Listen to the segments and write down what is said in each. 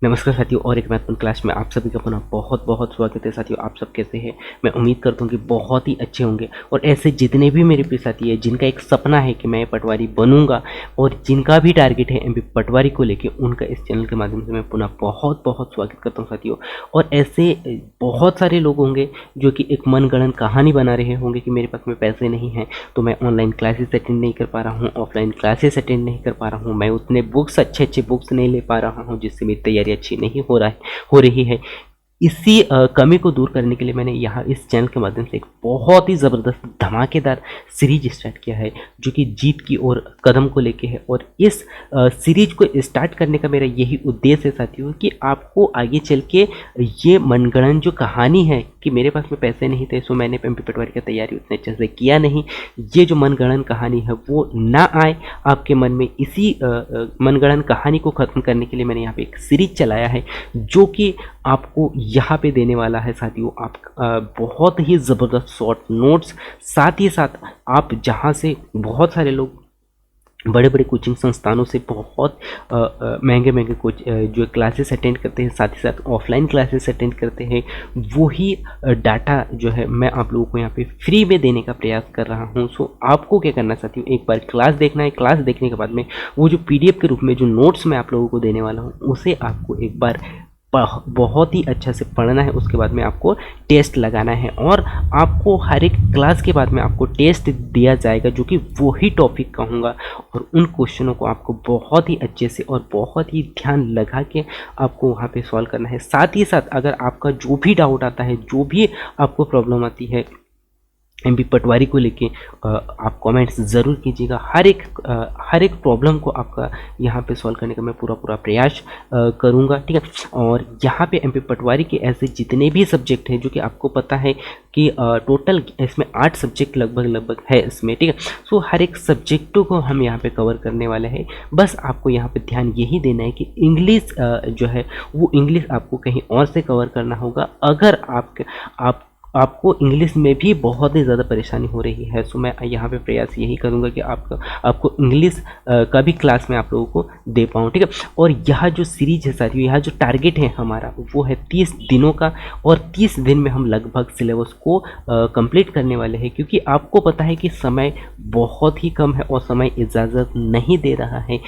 नमस्कार साथियों, और एक महत्वपूर्ण क्लास में आप सभी का पुनः बहुत बहुत स्वागत है। साथियों, आप सब कैसे हैं? मैं उम्मीद करता हूं कि बहुत ही अच्छे होंगे। और ऐसे जितने भी मेरे प्रिय साथी हैं जिनका एक सपना है कि मैं पटवारी बनूंगा और जिनका भी टारगेट है एमपी पटवारी को लेके, उनका इस चैनल के माध्यम से मैं पुनः बहुत बहुत स्वागत करता हूँ साथियों। और ऐसे बहुत सारे लोग होंगे जो कि एक मनगढ़ंत कहानी बना रहे होंगे कि मेरे पास में पैसे नहीं हैं तो मैं ऑनलाइन क्लासेस अटेंड नहीं कर पा रहा हूँ, ऑफलाइन क्लासेस अटेंड नहीं कर पा रहा हूँ, मैं उतने अच्छे बुक्स नहीं ले पा रहा हूँ जिससे मेरी तैयारी अच्छी नहीं हो रही है। इसी कमी को दूर करने के लिए मैंने यहाँ इस चैनल के माध्यम से एक बहुत ही ज़बरदस्त धमाकेदार सीरीज स्टार्ट किया है जो कि जीत की ओर कदम को लेके है। और इस सीरीज को स्टार्ट करने का मेरा यही उद्देश्य है साथियों कि आपको आगे चल के ये मनगढ़ंत जो कहानी है कि मेरे पास में पैसे नहीं थे सो मैंने एमपी पटवारी की तैयारी उतने अच्छे से किया नहीं, ये जो मनगढ़ंत कहानी है वो ना आए आपके मन में। इसी मनगढ़ंत कहानी को ख़त्म करने के लिए मैंने यहाँ पे एक सीरीज चलाया है जो कि आपको यहाँ पे देने वाला है साथियों। आप बहुत ही ज़बरदस्त शॉर्ट नोट्स, साथ ही साथ आप जहाँ से बहुत सारे लोग बड़े बड़े कोचिंग संस्थानों से बहुत महंगे जो क्लासेस अटेंड करते हैं, साथ ही साथ ऑफलाइन क्लासेस अटेंड करते हैं, वही डाटा जो है मैं आप लोगों को यहाँ पे फ्री में देने का प्रयास कर रहा हूँ। सो आपको क्या करना चाहती हूँ, एक बार क्लास देखना है, क्लास देखने के बाद में वो जो पीडीएफ के रूप में जो नोट्स मैं आप लोगों को देने वाला हूँ उसे आपको एक बार बहुत ही अच्छा से पढ़ना है। उसके बाद में आपको टेस्ट लगाना है और आपको हर एक क्लास के बाद में आपको टेस्ट दिया जाएगा जो कि वही टॉपिक का होगा और उन क्वेश्चनों को आपको बहुत ही अच्छे से और बहुत ही ध्यान लगा के आपको वहाँ पे सॉल्व करना है। साथ ही साथ अगर आपका जो भी डाउट आता है, जो भी आपको प्रॉब्लम आती है एमपी पटवारी को लेके, आप कमेंट्स ज़रूर कीजिएगा। हर एक प्रॉब्लम को आपका यहाँ पे सॉल्व करने का मैं पूरा प्रयास करूँगा, ठीक है। और यहाँ पे एमपी पटवारी के ऐसे जितने भी सब्जेक्ट हैं जो कि आपको पता है कि टोटल इसमें 8 सब्जेक्ट लगभग है इसमें, ठीक है। सो हर एक सब्जेक्टों को हम यहाँ पे कवर करने वाले हैं। बस आपको यहाँ पे ध्यान यही देना है कि इंग्लिश जो है वो इंग्लिश आपको कहीं और से कवर करना होगा। अगर आपको इंग्लिश में भी बहुत ही ज़्यादा परेशानी हो रही है सो मैं यहाँ पे प्रयास यही करूँगा कि आपको इंग्लिश का भी क्लास में आप लोगों को दे पाऊँ, ठीक है। और यह जो सीरीज है साथियों, यह जो टारगेट है हमारा वो है 30 दिनों का, और 30 दिन में हम लगभग सिलेबस को कंप्लीट करने वाले हैं क्योंकि आपको पता है कि समय बहुत ही कम है और समय इजाज़त नहीं दे रहा है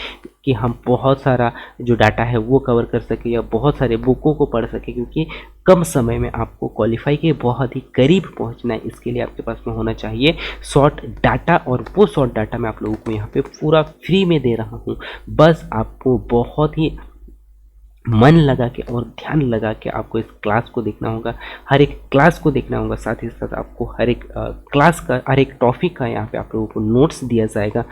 कि हम बहुत सारा जो डाटा है वो कवर कर सके या बहुत सारे बुकों को पढ़ सके, क्योंकि कम समय में आपको क्वालिफाई के बहुत ही करीब पहुंचना है। इसके लिए आपके पास में होना चाहिए शॉर्ट डाटा, और वो शॉर्ट डाटा मैं आप लोगों को यहाँ पे पूरा फ्री में दे रहा हूँ। बस आपको बहुत ही मन लगा के और ध्यान लगा के आपको इस क्लास को देखना होगा, हर एक क्लास को देखना होगा। साथ ही साथ आपको हर एक क्लास का, हर एक टॉपिक का यहाँ पे आप लोगों को नोट्स दिया जाएगा,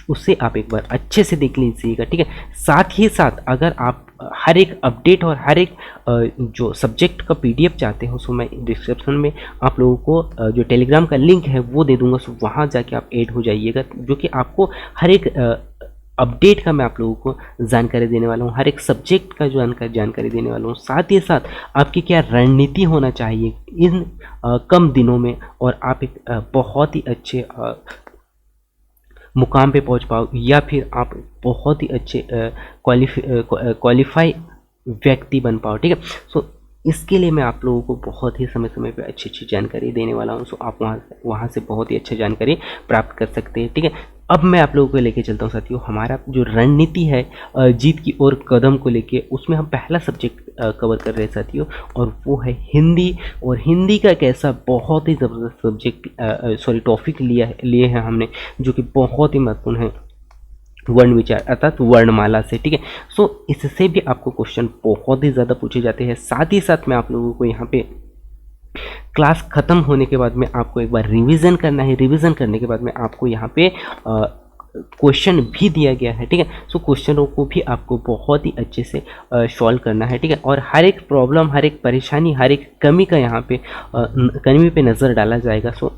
उसे आप एक बार अच्छे से देख लीजिएगा, ठीक है। साथ ही साथ अगर आप हर एक अपडेट और हर एक जो सब्जेक्ट का पीडीएफ चाहते हो सो मैं डिस्क्रिप्शन में आप लोगों को जो टेलीग्राम का लिंक है वो दे दूंगा। सो वहाँ जाके आप ऐड हो जाइएगा, जो कि आपको हर एक अपडेट का मैं आप लोगों को जानकारी देने वाला हूँ, हर एक सब्जेक्ट का जो जानकारी देने वाला हूँ। साथ ही साथ आपकी क्या रणनीति होना चाहिए इन कम दिनों में, और आप एक बहुत ही अच्छे मुकाम पे पहुँच पाओ, या फिर आप बहुत ही अच्छे क्वालिफाई व्यक्ति बन पाओ, ठीक है। सो इसके लिए मैं आप लोगों को बहुत ही समय समय पे अच्छी जानकारी देने वाला हूँ। सो आप वहाँ से बहुत ही अच्छी जानकारी प्राप्त कर सकते हैं, ठीक है। अब मैं आप लोगों को लेके चलता हूँ साथियों, हमारा जो रणनीति है जीत की ओर कदम को लेके, उसमें हम पहला सब्जेक्ट कवर कर रहे हैं साथियों, और वो है हिंदी। और हिंदी का एक ऐसा बहुत ही ज़बरदस्त सब्जेक्ट टॉपिक लिए हैं हमने जो कि बहुत ही महत्वपूर्ण है, वर्ण विचार अर्थात वर्णमाला से, ठीक है। सो इससे भी आपको क्वेश्चन बहुत ही ज़्यादा पूछे जाते हैं। साथ ही साथ मैं आप लोगों को यहाँ पे क्लास ख़त्म होने के बाद में आपको एक बार रिवीजन करना है। रिवीजन करने के बाद में आपको यहाँ पे क्वेश्चन भी दिया गया है, ठीक है। सो क्वेश्चनों को भी आपको बहुत ही अच्छे से सॉल्व करना है, ठीक है। और हर एक प्रॉब्लम, हर एक परेशानी, हर एक कमी का यहाँ पे कमी पे नज़र डाला जाएगा। सो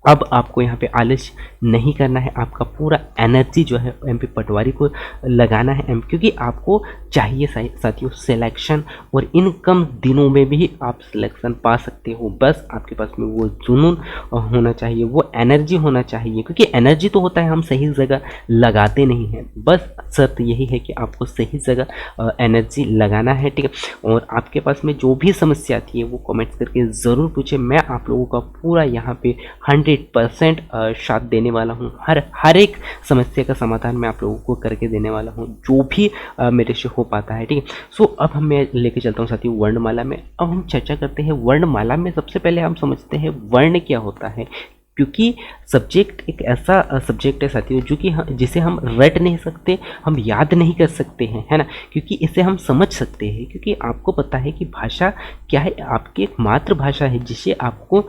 अब आपको यहाँ पे आलस नहीं करना है, आपका पूरा एनर्जी जो है एमपी पटवारी को लगाना है क्योंकि आपको चाहिए साथियों सिलेक्शन, और इन कम दिनों में भी आप सिलेक्शन पा सकते हो। बस आपके पास में वो जुनून होना चाहिए, वो एनर्जी होना चाहिए, क्योंकि एनर्जी तो होता है हम सही जगह लगाते नहीं हैं। बस शर्त यही है कि आपको सही जगह एनर्जी लगाना है, ठीक है। और आपके पास में जो भी समस्या आती है वो कमेंट्स करके ज़रूर पूछे, मैं आप लोगों का पूरा यहाँ पे 100% साथ देने वाला हूँ। हर एक समस्या का समाधान मैं आप लोगों को करके देने वाला हूँ, जो भी मेरे से हो पाता है, ठीक है। सो अब मैं लेके चलता हूँ साथियों वर्णमाला में। अब हम चर्चा करते हैं वर्णमाला में। सबसे पहले हम समझते हैं वर्ण क्या होता है, क्योंकि सब्जेक्ट एक ऐसा सब्जेक्ट है साथियों जो कि जिसे हम रट नहीं सकते, हम याद नहीं कर सकते हैं, है ना, क्योंकि इसे हम समझ सकते हैं। क्योंकि आपको पता है कि भाषा क्या है, आपकी एक मातृभाषा है जिसे आपको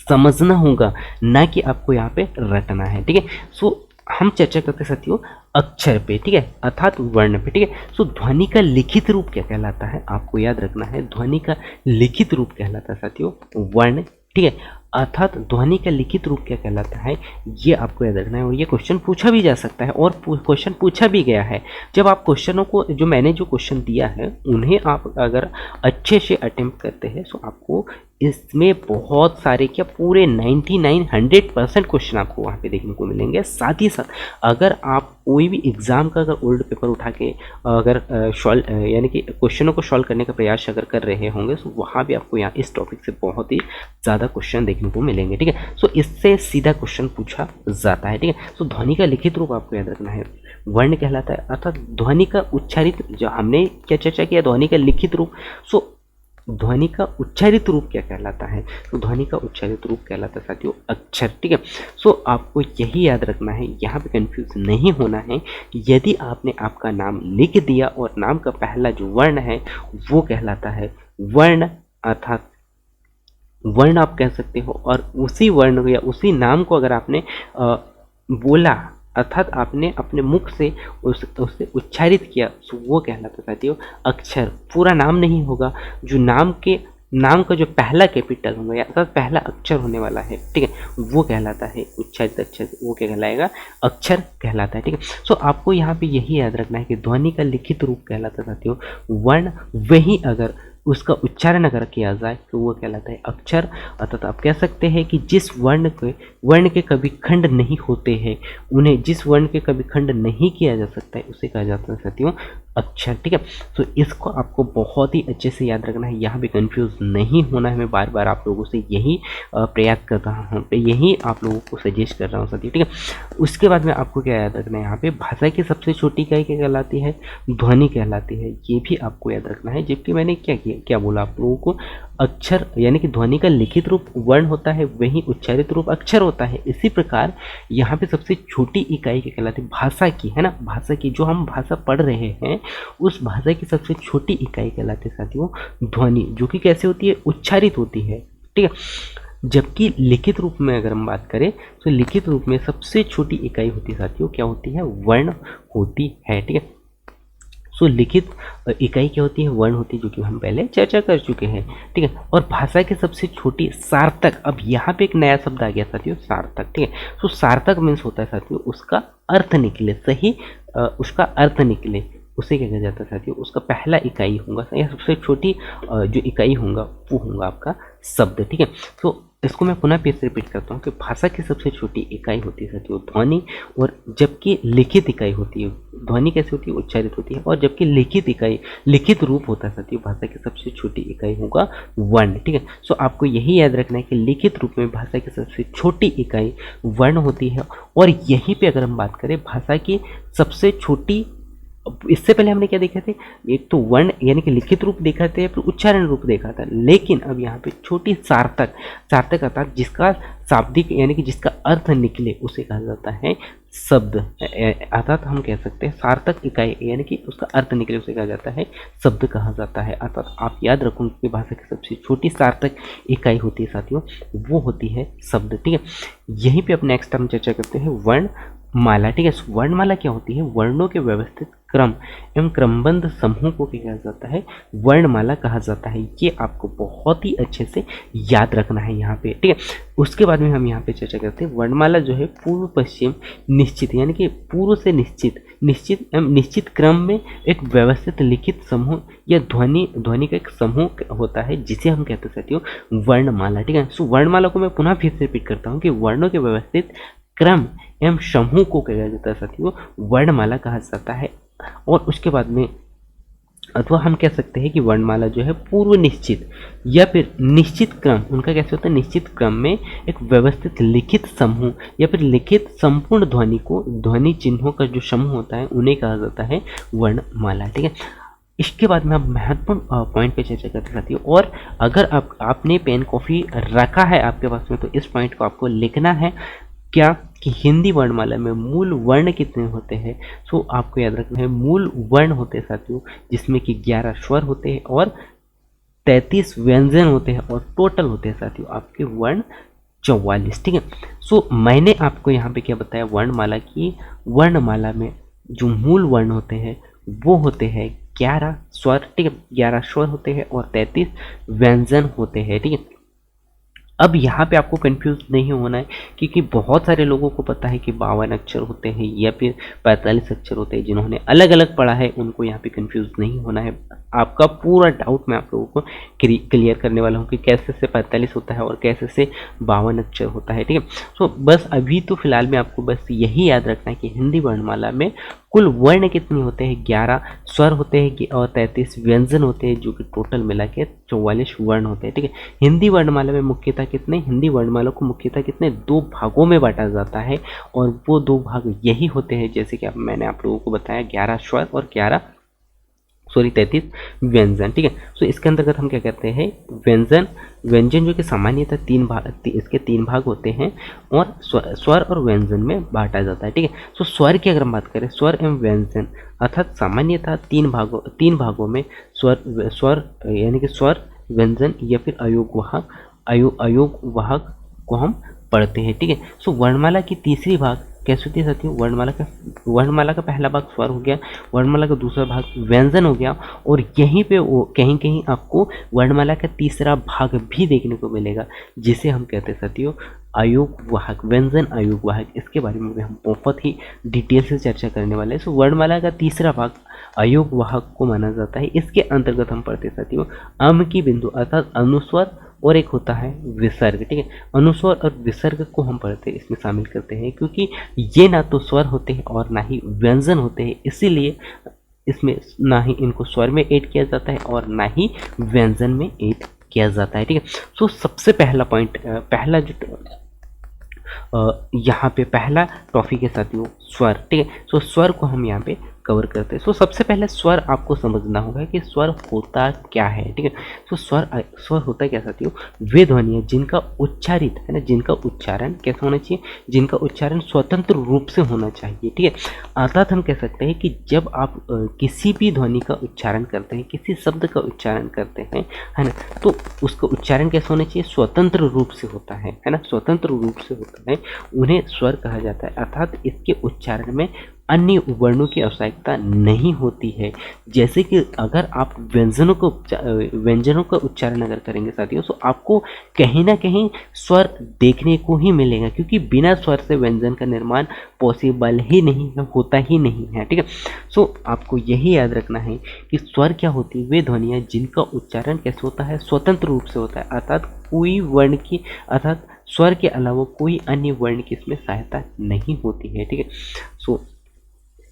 समझना होगा, ना कि आपको यहाँ पे रटना है, ठीक है। सो हम चर्चा करते हैं साथियों अक्षर पे, ठीक है, अर्थात वर्ण पे, ठीक है। सो ध्वनि का लिखित रूप क्या कहलाता है, आपको याद रखना है। ध्वनि का लिखित रूप कहलाता है साथियों वर्ण, ठीक है। अर्थात ध्वनि का लिखित रूप क्या कहलाता है, ये आपको याद रखना है। और ये क्वेश्चन पूछा भी जा सकता है, और क्वेश्चन पूछा भी गया है। जब आप क्वेश्चनों को, जो मैंने जो क्वेश्चन दिया है उन्हें आप अगर अच्छे से अटेम्प्ट करते हैं तो आपको इसमें बहुत सारे, क्या पूरे 99-100% क्वेश्चन आपको वहाँ पे देखने को मिलेंगे। साथ ही साथ अगर आप कोई भी एग्ज़ाम का अगर ओल्ड पेपर उठा के अगर सॉल्व यानी कि क्वेश्चनों को सॉल्व करने का प्रयास अगर कर रहे होंगे तो वहाँ भी आपको यहाँ इस टॉपिक से बहुत ही ज़्यादा क्वेश्चन देखने को मिलेंगे, ठीक है। सो इससे सीधा क्वेश्चन पूछा जाता है, ठीक है। सो ध्वनि का लिखित रूप आपको याद रखना है वर्ण कहलाता है, अर्थात ध्वनि का उच्चारित, जो हमने क्या चर्चा किया ध्वनि का लिखित रूप। सो ध्वनि का उच्चारित रूप क्या कहलाता है, तो ध्वनि का उच्चारित रूप कहलाता है साथियों अक्षर, ठीक है। सो आपको यही याद रखना है, यहाँ पे कंफ्यूज नहीं होना है। यदि आपने आपका नाम लिख दिया और नाम का पहला जो वर्ण है वो कहलाता है वर्ण, अर्थात वर्ण आप कह सकते हो। और उसी वर्ण या उसी नाम को अगर आपने बोला, अर्थात आपने अपने मुख से उसे उच्चारित किया, तो वो कहलाता है साथियों अक्षर। पूरा नाम नहीं होगा, जो नाम का जो पहला कैपिटल होगा या अर्थात पहला अक्षर होने वाला है, ठीक है, वो कहलाता है उच्चारित अक्षर, वो क्या कहलाएगा अक्षर कहलाता है, ठीक है। सो आपको यहाँ पे यही याद रखना है कि ध्वनि का लिखित रूप कहलाता है साथियों वर्ण, वही अगर उसका उच्चारण अगर किया जाए तो वो कहलाता है अक्षर। अर्थात आप कह सकते हैं कि जिस वर्ण के कभी खंड नहीं होते हैं, उन्हें जिस वर्ण के कभी खंड नहीं किया जा सकता है उसे कहा जाता है साथियों अक्षर, ठीक है। तो इसको आपको बहुत ही अच्छे से याद रखना है, यहाँ पे कंफ्यूज नहीं होना है। मैं बार बार आप लोगों से यही प्रयास कर रहा हूँ, यही आप लोगों को सजेस्ट कर रहा हूँ साथियों, ठीक है। उसके बाद में आपको क्या याद रखना है, यहाँ पे भाषा की सबसे छोटी इकाई क्या कहलाती है, ध्वनि कहलाती है, ये भी आपको याद रखना है। जबकि मैंने क्या बोला आप लोगों को, अक्षर यानी कि ध्वनि का लिखित रूप वर्ण होता है, वही उच्चारित रूप अक्षर होता है। इसी प्रकार यहाँ पे सबसे छोटी इकाई क्या कहलाती है, भाषा की, है ना, भाषा की, जो हम भाषा पढ़ रहे हैं उस भाषा की सबसे छोटी इकाई कहलाती है साथियों ध्वनि, जो कि कैसे होती है, उच्चारित होती है, ठीक है। जबकि लिखित रूप में अगर हम बात करें तो लिखित रूप में सबसे छोटी इकाई होती है साथियों, क्या होती है, वर्ण होती है, ठीक है। सो लिखित इकाई क्या होती है, वर्ण होती है, जो कि हम पहले चर्चा कर चुके हैं, ठीक है। और भाषा की सबसे छोटी सार्थक, अब यहाँ पे एक नया शब्द आ गया साथियों सार्थक, ठीक है। सो सार्थक मीन्स होता है साथियों उसका अर्थ निकले, सही उसका अर्थ निकले, उसे क्या कहा जाता है साथियों, उसका पहला इकाई होगा या सबसे छोटी जो इकाई होगा वो होगा आपका शब्द, ठीक है। तो इसको मैं पुनः फिर से रिपीट करता हूँ कि भाषा की सबसे छोटी इकाई होती है साथियों ध्वनि, और जबकि लिखित इकाई होती है, ध्वनि कैसे होती है, उच्चारित होती है, और जबकि लिखित इकाई, लिखित रूप होता है साथियों भाषा की सबसे छोटी इकाई होगा वर्ण, ठीक है। सो आपको यही याद रखना है कि लिखित रूप में भाषा की सबसे छोटी इकाई वर्ण होती है। और यहीं पे अगर हम बात करें भाषा की सबसे छोटी, इससे पहले हमने क्या देखा थे, एक तो वर्ण यानी कि लिखित रूप देखा था, फिर उच्चारण रूप देखा था, लेकिन अब यहाँ पे छोटी सार्थक, सार्थक अर्थात जिसका शाब्दिक यानी कि जिसका अर्थ निकले उसे कहा जाता है शब्द, अर्थात हम कह सकते हैं सार्थक इकाई यानी कि उसका अर्थ निकले उसे कहा जाता है शब्द कहा जाता है। अर्थात आप याद रखो कि भाषा की सबसे छोटी सार्थक इकाई होती है साथियों, वो होती है शब्द, ठीक है। यहीं पे अब नेक्स्ट हम चर्चा करते हैं वर्ण माला, ठीक है। वर्णमाला क्या होती है? वर्णों के व्यवस्थित क्रम एवं क्रमबद्ध समूह को क्या कहा जाता है? वर्णमाला कहा जाता है। ये आपको बहुत ही अच्छे से याद रखना है यहाँ पे, ठीक है। उसके बाद में हम यहाँ पे चर्चा करते हैं वर्णमाला जो है पूर्व पश्चिम निश्चित, यानी कि पूर्व से निश्चित एवं निश्चित क्रम में एक व्यवस्थित लिखित समूह या ध्वनि का एक समूह होता है, जिसे हम कहते हैं साथियों वर्णमाला, ठीक है। सो वर्णमाला को मैं पुनः फिर से रिपीट करता हूँ कि वर्णों के व्यवस्थित क्रम एवं समूह को कहा जाता है साथियों वर्णमाला कहा जाता है। और उसके बाद में अथवा हम कह सकते हैं कि वर्णमाला जो है पूर्व निश्चित या फिर निश्चित क्रम, उनका कैसे होता है? निश्चित क्रम में एक व्यवस्थित लिखित समूह या फिर लिखित संपूर्ण ध्वनि को, ध्वनि चिन्हों का जो समूह होता है उन्हें कहा जाता है वर्णमाला, ठीक है। इसके बाद में अब महत्वपूर्ण पॉइंट पे चर्चा करते साथियों। और अगर आपने पेन कॉपी रखा है आपके पास में, तो इस पॉइंट को आपको लिखना है क्या कि हिंदी वर्णमाला में मूल वर्ण कितने होते हैं। सो आपको याद रखना है मूल वर्ण होते हैं साथियों, जिसमें कि 11 स्वर होते हैं और 33 व्यंजन होते हैं और टोटल होते हैं साथियों आपके वर्ण 44, ठीक है। सो मैंने आपको यहाँ पे क्या बताया वर्णमाला की, वर्णमाला में जो मूल वर्ण होते हैं वो होते हैं 11 स्वर, ठीक है। 11 स्वर होते हैं और 33 व्यंजन होते हैं, ठीक है। अब यहाँ पे आपको कंफ्यूज नहीं होना है, क्योंकि बहुत सारे लोगों को पता है कि 52 अक्षर होते हैं या फिर 45 अक्षर होते हैं। जिन्होंने अलग अलग पढ़ा है उनको यहाँ पे कंफ्यूज नहीं होना है। आपका पूरा डाउट मैं आप लोगों को क्लियर करने वाला हूँ कि कैसे से 45 होता है और कैसे से 52 अक्षर होता है, ठीक है। सो बस अभी तो फिलहाल में आपको बस यही याद रखना है कि हिंदी वर्णमाला में कुल वर्ण कितने होते हैं? 11 स्वर होते हैं और 33 व्यंजन होते हैं, जो कि टोटल मिला के 44 वर्ण होते हैं, ठीक है। हिंदी वर्णमाला में मुख्यतः कितने, हिंदी वर्णमाला को मुख्यतः कितने 2 भागों में बांटा जाता है, और वो 2 भाग यही होते हैं जैसे कि मैंने आप लोगों को बताया 11 स्वर और 33 व्यंजन, ठीक है। सो इसके अंतर्गत हम क्या करते हैं व्यंजन जो कि सामान्यतः इसके 3 भाग होते हैं और स्वर और व्यंजन में बांटा जाता है, ठीक है। सो स्वर की अगर हम बात करें, स्वर एवं व्यंजन अर्थात सामान्यतः 3 भागों में स्वर यानी कि स्वर, व्यंजन या फिर अयोग वाहक को हम पढ़ते हैं, ठीक है। सो वर्णमाला की तीसरी भाग कैसे होती है साथियों? वर्णमाला का पहला भाग स्वर हो गया, वर्णमाला का दूसरा भाग व्यंजन हो गया, और यहीं पे वो कहीं आपको वर्णमाला का तीसरा भाग भी देखने को मिलेगा, जिसे हम कहते हैं साथियों अयोग वाहक, व्यंजन अयोग वाहक। इसके बारे में भी हम बहुत ही डिटेल से चर्चा करने वाले हैं। सो वर्णमाला का तीसरा भाग अयोग वाहक को माना जाता है। इसके अंतर्गत हम पढ़ते साथियों अम की बिंदु अर्थात अनुस्वर और एक होता है विसर्ग, ठीक है। अनुस्वर और विसर्ग को हम पढ़ते इसमें शामिल करते हैं, क्योंकि ये ना तो स्वर होते हैं और ना ही व्यंजन होते हैं, इसीलिए इसमें ना ही इनको स्वर में ऐड किया जाता है और ना ही व्यंजन में ऐड किया जाता है, ठीक है। सो सबसे पहला पॉइंट, पहला जो यहाँ पे पहला टॉपिक है साथियों स्वर, ठीक है। सो स्वर को हम यहाँ पे कवर करते हैं। सो सबसे पहले स्वर आपको समझना होगा कि स्वर होता क्या है, ठीक है। सो स्वर होता क्या साथियों? वे ध्वनियाँ जिनका उच्चारित है ना, जिनका उच्चारण कैसा होना चाहिए? जिनका उच्चारण स्वतंत्र रूप से होना चाहिए, ठीक है। अर्थात हम कह सकते हैं कि जब आप किसी भी ध्वनि का उच्चारण करते हैं, किसी शब्द का उच्चारण करते हैं, है ना, तो उसका उच्चारण कैसा होना चाहिए? स्वतंत्र रूप से होता है ना, स्वतंत्र रूप से होता है, उन्हें स्वर कहा जाता है। अर्थात इसके उच्चारण में अन्य वर्णों की आवश्यकता नहीं होती है। जैसे कि अगर आप व्यंजनों का उच्चारण अगर करेंगे साथियों, तो आपको कहीं ना कहीं स्वर देखने को ही मिलेगा, क्योंकि बिना स्वर से व्यंजन का निर्माण पॉसिबल ही नहीं है, होता ही नहीं है, ठीक है। सो आपको यही याद रखना है कि स्वर क्या होती है? वे ध्वनियाँ जिनका उच्चारण कैसे होता है? स्वतंत्र रूप से होता है, अर्थात स्वर के अलावा कोई अन्य वर्ण की इसमें सहायता नहीं होती है, ठीक है। सो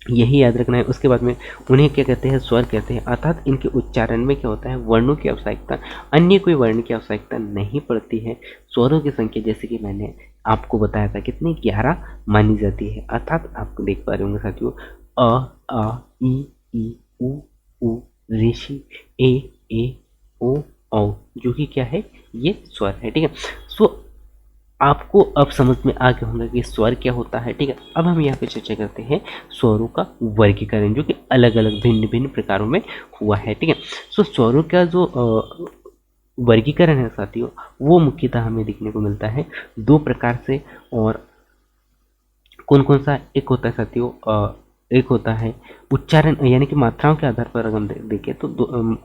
यही याद रखना है। उसके बाद में उन्हें क्या कहते हैं? स्वर कहते हैं। अर्थात इनके उच्चारण में क्या होता है? वर्णों की आवश्यकता, अन्य कोई वर्ण की आवश्यकता नहीं पड़ती है। स्वरों की संख्या जैसे कि मैंने आपको बताया था कितनी 11 मानी जाती है। अर्थात आपको देख पा रहे होंगे साथियों आ ई उ ऋषि ए ओ औ, जो कि क्या है? ये स्वर है, ठीक है। सो आपको अब समझ में आ गया होगा कि स्वर क्या होता है, ठीक है। अब हम यहाँ पे चर्चा करते हैं स्वरों का वर्गीकरण, जो कि अलग अलग भिन्न भिन्न प्रकारों में हुआ है, ठीक है। सो स्वरों का जो वर्गीकरण है साथियों, वो मुख्यतः हमें देखने को मिलता है 2 प्रकार से, और कौन कौन सा? एक होता है साथियों एक होता है उच्चारण, यानी कि मात्राओं के आधार पर अगर हम देखें तो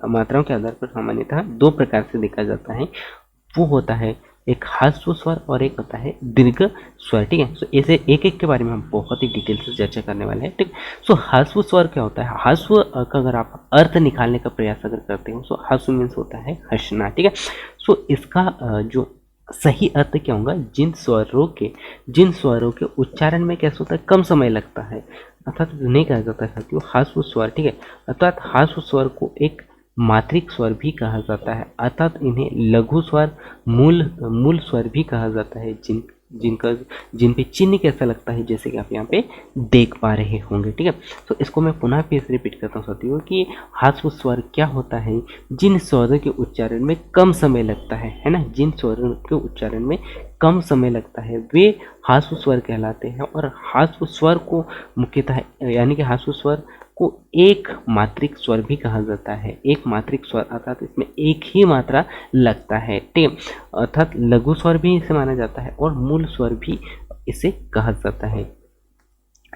मात्राओं के आधार पर सामान्यतः दो प्रकार से देखा जाता है। वो होता है एक ह्रस्व स्वर और एक होता है दीर्घ स्वर। ठीक है, सो ऐसे एक एक के बारे में हम बहुत ही डिटेल से चर्चा करने वाले हैं। ठीक, सो ह्रस्व स्वर क्या होता है? ह्रस्व का अगर आप अर्थ निकालने का प्रयास अगर करते हो, सो ह्रस्व मीन्स होता है हंसना। ठीक है, सो इसका जो सही अर्थ क्या होगा? जिन स्वरों के उच्चारण में कैसे होता है, कम समय लगता है, अर्थात नहीं कहा जाता है साथियों ह्रस्व स्वर। ठीक है, अर्थात ह्रस्व स्वर को एक मात्रिक स्वर भी कहा जाता है, अर्थात इन्हें लघु स्वर, मूल स्वर भी कहा जाता है, जिन पे चिन्ह कैसा लगता है, जैसे कि आप यहाँ पे देख पा रहे होंगे। ठीक है, तो इसको मैं पुनः फिर से रिपीट करता हूँ साथियों कि ह्रस्व स्वर क्या होता है? जिन स्वरों के उच्चारण में कम समय लगता है ना, जिन स्वरों के उच्चारण में कम समय लगता है वे ह्रस्व स्वर कहलाते हैं। और ह्रस्व स्वर को मुख्यतः, यानी कि ह्रस्व स्वर को एक मात्रिक स्वर भी कहा जाता है। एक मात्रिक स्वर अर्थात इसमें एक ही मात्रा लगता है। ठीक है, अर्थात लघु स्वर भी इसे माना जाता है और मूल स्वर भी इसे कहा जाता है।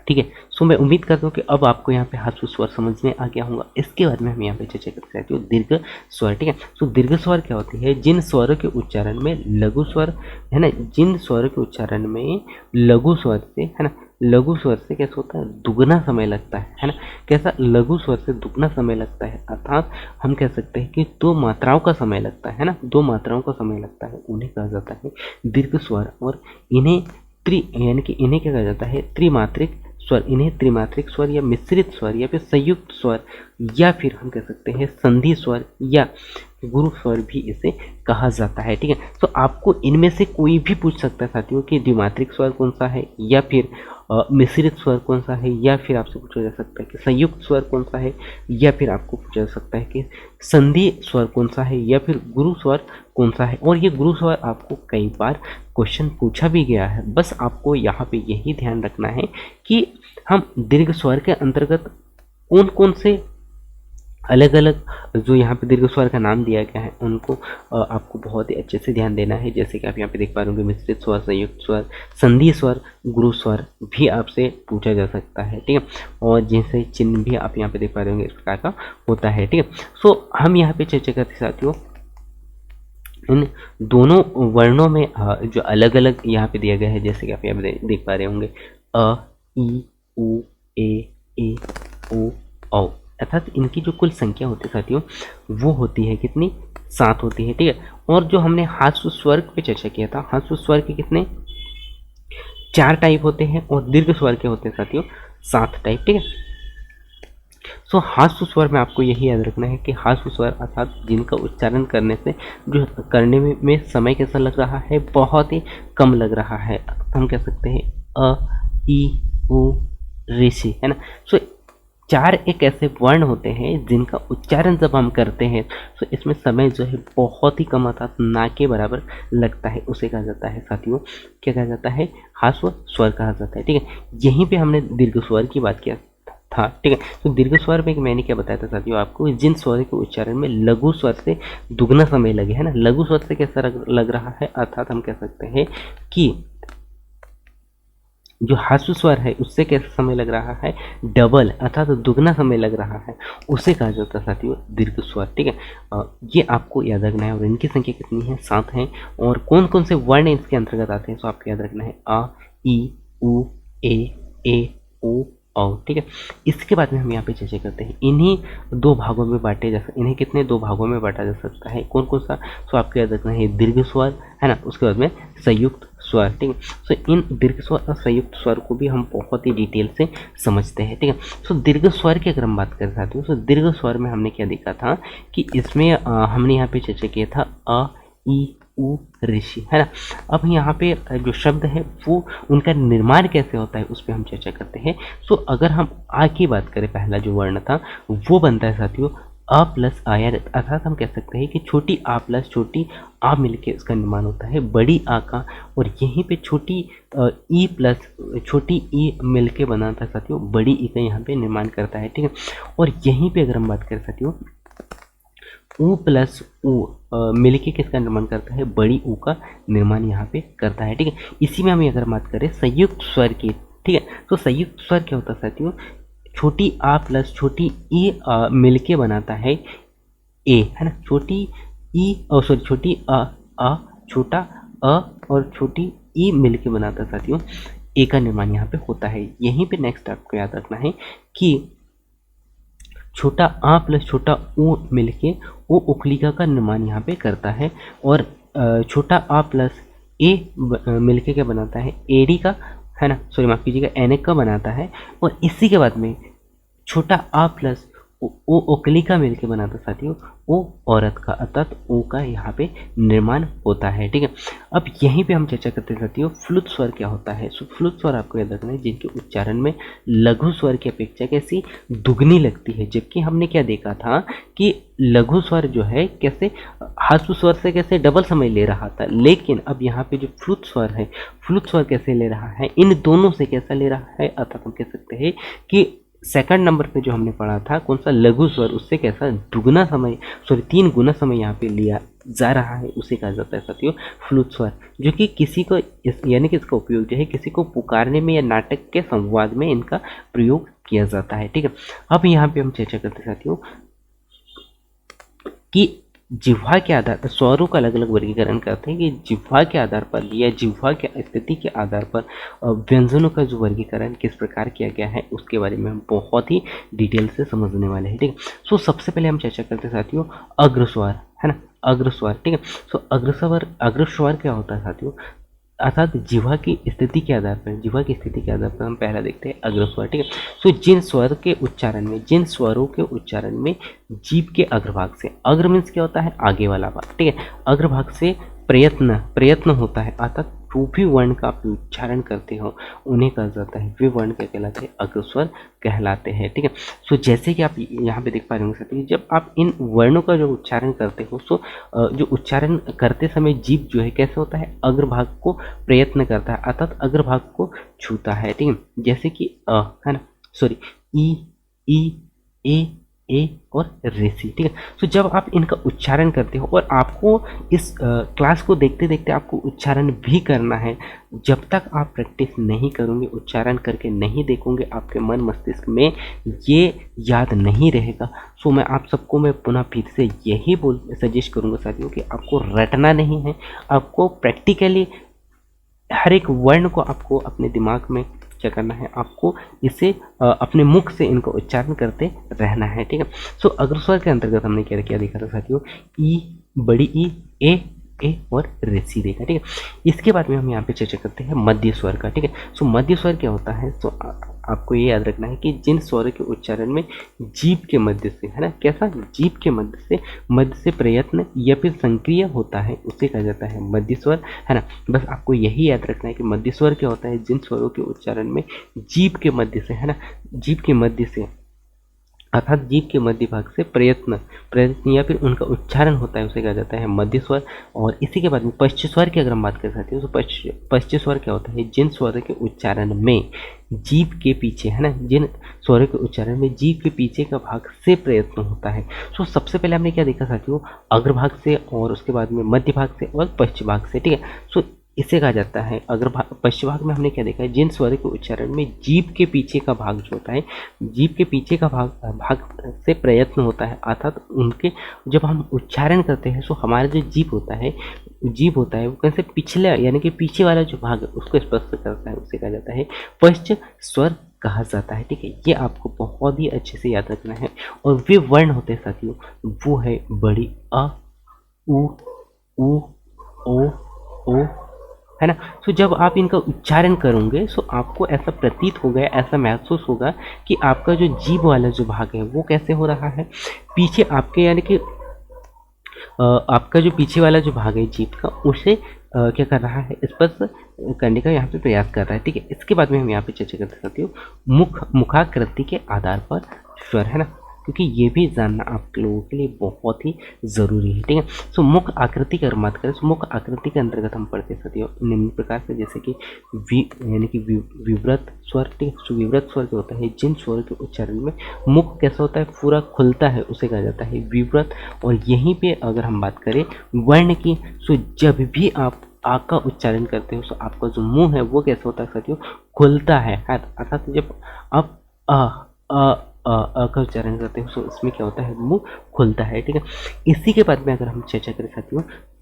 ठीक है, सो मैं उम्मीद करता हूँ कि अब आपको यहाँ पे ह्रस्व स्वर समझ में आ गया होगा। इसके बारे में हम यहाँ पे चर्चा करते हैं दीर्घ स्वर। ठीक है, सो दीर्घ स्वर क्या होती है? जिन स्वरों के उच्चारण में लघु स्वर है ना, जिन स्वरों के उच्चारण में लघु स्वर से है ना, लघु स्वर से कैसा होता है? दुगना समय लगता है ना। कैसा? लघु स्वर से दुगना समय लगता है, अर्थात हम कह सकते हैं कि दो मात्राओं का समय लगता है ना, दो मात्राओं का समय लगता है, उन्हें कहा जाता है दीर्घ स्वर। और इन्हें यानी कि इन्हें क्या कहा जाता है? त्रिमात्रिक स्वर। इन्हें त्रिमात्रिक स्वर या मिश्रित स्वर या फिर संयुक्त स्वर या फिर हम कह सकते हैं संधि स्वर या गुरु स्वर भी इसे कहा जाता है। ठीक है, तो आपको इनमें से कोई भी पूछ सकता है साथियों कि द्विमात्रिक स्वर कौन सा है या फिर मिश्रित स्वर कौन सा है, या फिर आपसे पूछा जा सकता है कि संयुक्त स्वर कौन सा है, या फिर आपको पूछा जा सकता है कि संधि स्वर कौन सा है, या फिर गुरु स्वर कौन सा है। और ये गुरु स्वर आपको कई बार क्वेश्चन पूछा भी गया है। बस आपको यहाँ पे यही ध्यान रखना है कि हम दीर्घ स्वर के अंतर्गत कौन कौन से अलग अलग जो यहाँ पे दीर्घ स्वर का नाम दिया गया है उनको आपको बहुत ही अच्छे से ध्यान देना है। जैसे कि आप यहाँ पे देख पा रहे होंगे मिश्रित स्वर, संयुक्त स्वर, संधि स्वर, गुरु स्वर भी आपसे पूछा जा सकता है। ठीक है, और जैसे चिन्ह भी आप यहाँ पे देख पा रहे होंगे इस प्रकार का होता है। ठीक है, सो हम यहाँ पे चर्चा करते साथियों इन दोनों वर्णों में जो अलग अलग यहाँ पे दिया गया है, जैसे कि आप यहाँ पे देख पा रहे होंगे अ, ई, उ, ए, ओ, औ, अर्थात इनकी जो कुल संख्या होती है साथियों वो होती है कितनी? 7 होती है। ठीक है, और जो हमने ह्रस्व स्वर पे चर्चा किया था, ह्रस्व स्वर के कितने? 4 टाइप होते हैं और दीर्घ स्वर के होते हैं साथियों 7 टाइप। ठीक है, सो ह्रस्व स्वर में आपको यही याद रखना है कि ह्रस्व स्वर अर्थात जिनका उच्चारण करने से जो करने में समय कैसा लग रहा है? बहुत ही कम लग रहा है। हम कह सकते हैं अ, ई, उ, ऋषि, है ना। सो 4 एक ऐसे वर्ण होते हैं जिनका उच्चारण जब हम करते हैं तो इसमें समय जो है बहुत ही कम अर्थात ना के बराबर लगता है, उसे कहा जाता है साथियों, क्या कहा जाता है? ह्रस्व स्वर कहा जाता है। ठीक है, यहीं पे हमने दीर्घ स्वर की बात किया था। ठीक है, तो दीर्घ स्वर में मैंने क्या बताया था साथियों आपको? जिन स्वर के उच्चारण में लघु स्वर से दुगना समय लगे, है ना। लघु स्वर से कैसा लग रहा है? अर्थात हम कह सकते हैं कि जो ह्रस्व स्वर है उससे कैसा समय लग रहा है? डबल अर्थात दुगना समय लग रहा है, उसे कहा जाता है साथियों दीर्घ स्वर। ठीक है, ये आपको याद रखना है। और इनकी संख्या कितनी है? 7 है। और कौन कौन से वर्ण इसके अंतर्गत आते हैं तो आपको याद रखना है अ, ई, उ, ए, ओ, औ। ठीक है, इसके बाद में हम यहाँ पे चर्चा करते हैं इन्हीं 2 भागों में बांटे जा सकते, इन्हें कितने 2 भागों में बांटा जा सकता है? कौन कौन सा? तो आपको याद रखना है दीर्घ स्वर, है ना, उसके बाद में संयुक्त स्वर। ठीक है, सो इन दीर्घ स्वर और संयुक्त स्वर को भी हम बहुत ही डिटेल से समझते हैं। ठीक है, सो दीर्घ स्वर की अगर हम बात कर सकते हैं तो दीर्घ स्वर में हमने क्या देखा था कि इसमें हमने यहाँ पे चर्चा किया था अ, ई, उ, ऋषि, है ना। अब यहाँ पे जो शब्द है वो उनका निर्माण कैसे होता है उस पर हम चर्चा करते हैं। सो अगर हम आ की बात करें, पहला जो वर्ण था वो बनता है साथियों अ प्लस आ, अर्थात हम कह सकते हैं कि छोटी आ प्लस छोटी आ मिलके उसका निर्माण होता है बड़ी आ का। और यहीं पे छोटी ई प्लस छोटी ई मिलके बनाता है साथियों बड़ी ई का यहाँ पे निर्माण करता है। ठीक है, और यहीं पे अगर हम बात करें साथियों ऊ प्लस ऊ मिलके किसका निर्माण करता है? बड़ी ऊ का निर्माण यहाँ पे करता है। ठीक है, इसी में हम अगर बात करें संयुक्त स्वर की ठीक है। तो संयुक्त स्वर क्या होता है साथियों, छोटी आ प्लस छोटी ई मिलके बनाता है ए, है ना। छोटी ई और सॉरी छोटी अ छोटा अ और छोटी ई मिलके बनाता है साथियों ए का निर्माण यहाँ पे होता है। यहीं पे नेक्स्ट आपको याद रखना है कि छोटा आ प्लस छोटा ऊ मिलके ओ उखलिका का निर्माण यहाँ पे करता है, और छोटा आ प्लस ए मिलके क्या बनाता है, एडी का, है ना, सॉरी माफ कीजिएगा, एनेक का बनाता है। और इसी के बाद में छोटा आ प्लस ओ ओकलिका मिलके बनाता साथियों ओ औरत का, अर्थात ओ का यहाँ पे निर्माण होता है। ठीक है। अब यहीं पे हम चर्चा करते हैं साथियों फ्लुत स्वर क्या होता है। सो फ्लुत स्वर आपको याद रखना है जिनके उच्चारण में लघु स्वर की अपेक्षा कैसी दुगनी लगती है, जबकि हमने क्या देखा था कि लघु स्वर जो है कैसे ह्रस्व स्वर से कैसे डबल समय ले रहा था, लेकिन अब यहाँ पे जो फ्लुत स्वर है, फ्लुत स्वर कैसे ले रहा है, इन दोनों से कैसा ले रहा है, अर्थात हम कह सकते हैं कि सेकंड नंबर पे जो हमने पढ़ा था कौन सा, लघु स्वर, उससे कैसा दुगना समय, सॉरी 3 गुना समय यहाँ पे लिया जा रहा है, उसे कहा जाता है साथियों फ्लुत स्वर, जो कि किसी को यानी कि इसका उपयोग जो है किसी को पुकारने में या नाटक के संवाद में इनका प्रयोग किया जाता है। ठीक है। अब यहाँ पे हम चर्चा करते हैं साथियों कि जिह्वा के आधार पर स्वरों का अलग अलग वर्गीकरण करते हैं कि जिह्वा के आधार पर या जिह्वा के स्थिति के आधार पर व्यंजनों का जो वर्गीकरण किस प्रकार किया गया है उसके बारे में हम बहुत ही डिटेल से समझने वाले हैं। ठीक है। सो सबसे पहले हम चर्चा करते हैं साथियों अग्रस्वर, है ना, अग्रस्वर। ठीक है। सो अग्रस्वर क्या होता है साथियों, अर्थात जिह्वा की स्थिति के आधार पर, जिह्वा की स्थिति के आधार पर हम पहला देखते हैं अग्रस्वर। ठीक है। सो जिन स्वरों के उच्चारण में जीभ के अग्रभाग से, अग्र मीन्स क्या होता है, आगे वाला भाग, ठीक है, अग्रभाग से प्रयत्न होता है, अर्थात जो भी वर्ण का आप उच्चारण करते हो उन्हें कहा जाता है, वे वर्ण क्या कहलाते हैं, अग्रस्वर कहलाते हैं। ठीक है। सो जैसे कि आप यहाँ पे देख पा रहे होंगे साथियों, जब आप इन वर्णों का जो उच्चारण करते हो, सो जो उच्चारण करते समय जीभ जो है कैसे होता है, अग्रभाग को प्रयत्न करता है, अर्थात अग्रभाग को छूता है। ठीक है। जैसे कि है ना, सॉरी ई ए और रेसी। ठीक है। सो जब आप इनका उच्चारण करते हो और आपको इस क्लास को देखते देखते आपको उच्चारण भी करना है, जब तक आप प्रैक्टिस नहीं करोगे, उच्चारण करके नहीं देखोगे, आपके मन मस्तिष्क में ये याद नहीं रहेगा। सो मैं आप सबको मैं पुनः फिर से यही सजेस्ट करूँगा साथियों कि आपको रटना नहीं है, आपको प्रैक्टिकली हर एक वर्ण को आपको अपने दिमाग में क्या करना है, आपको इसे अपने मुख से इनको उच्चारण करते रहना है। ठीक है। सो अग्रस्वर के अंतर्गत हमने क्या क्या देखा था साथियों, ई, बड़ी ई, ए और रेसी देखा। ठीक है। इसके बाद में हम यहाँ पे चर्चा करते हैं मध्य स्वर का। ठीक है। सो मध्य स्वर क्या होता है, तो आपको ये याद रखना है कि जिन स्वरों के उच्चारण में जीभ के मध्य से, है ना, कैसा, जीभ के मध्य से प्रयत्न या फिर संक्रिय होता है उसे कहा जाता है मध्य स्वर, है ना। बस आपको यही याद रखना है कि मध्य स्वर क्या होता है, जिन स्वरों के उच्चारण में जीभ के मध्य से, है ना, जीभ के मध्य से अर्थात जीभ के मध्य भाग से प्रयत्न या फिर उनका उच्चारण होता है उसे कहा जाता है मध्य स्वर। और इसी के बाद में पश्च स्वर की अगर हम बात कर सकते हैं तो पश्च स्वर क्या होता है, जिन स्वरों के उच्चारण में जीभ के पीछे, है ना, जिन स्वरों के उच्चारण में जीभ के पीछे का भाग से प्रयत्न होता है। सो सबसे पहले हमने क्या देखा साथियों, अग्रभाग से, और उसके बाद में मध्य भाग से और पश्चिम भाग से। ठीक है। सो इसे कहा जाता है पश्चिम भाग में हमने क्या देखा है, जिन स्वरों के उच्चारण में जीभ के पीछे का भाग जो होता है, जीभ के पीछे का भाग से प्रयत्न होता है, अर्थात उनके जब हम उच्चारण करते हैं, सो हमारा जो जीभ होता है वो कैसे पिछले यानी कि पीछे वाला जो भाग है उसको स्पष्ट करता है, उसे कहा जाता है पश्च स्वर कहा जाता है। ठीक है। ये आपको बहुत ही अच्छे से याद रखना है। और वे वर्ण होते हैं साथियों, वो है बड़ी अ, उ, ओ, है ना। सो जब आप इनका उच्चारण करोगे, सो आपको ऐसा प्रतीत होगा, ऐसा महसूस होगा कि आपका जो जीभ वाला जो भाग है वो कैसे हो रहा है, पीछे आपके, यानी कि आपका जो पीछे वाला जो भाग है जीभ का, उसे क्या कर रहा है, स्पर्श करने का यहाँ पे प्रयास कर रहा है। ठीक है। इसके बाद में हम यहाँ पे चर्चा करते सकते हो मुखाकृति के आधार पर स्वर, है ना, क्योंकि ये भी जानना आप लोगों के लिए बहुत ही ज़रूरी है। ठीक है। सो मुख आकृति की अगर बात करें, तो मुख आकृति के अंतर्गत हम पढ़ते सकते हो निम्न प्रकार से, जैसे कि यानी कि विव्रत स्वर। ठीक है। सो विव्रत स्वर क्या होता है, जिन स्वर के उच्चारण में मुख कैसा होता है, पूरा खुलता है, उसे कहा जाता है विव्रत। और यहीं पे अगर हम बात करें वर्ण की, सो जब भी आप आ का उच्चारण करते हो तो आपका जो मुंह है वो कैसा होता है साथियों, खुलता है। अर्थात जब आप अ का उच्चारण करते हो तो इसमें क्या होता है, मुंह खुलता है। ठीक है, इसी के बाद में अगर हम चर्चा करें साथियों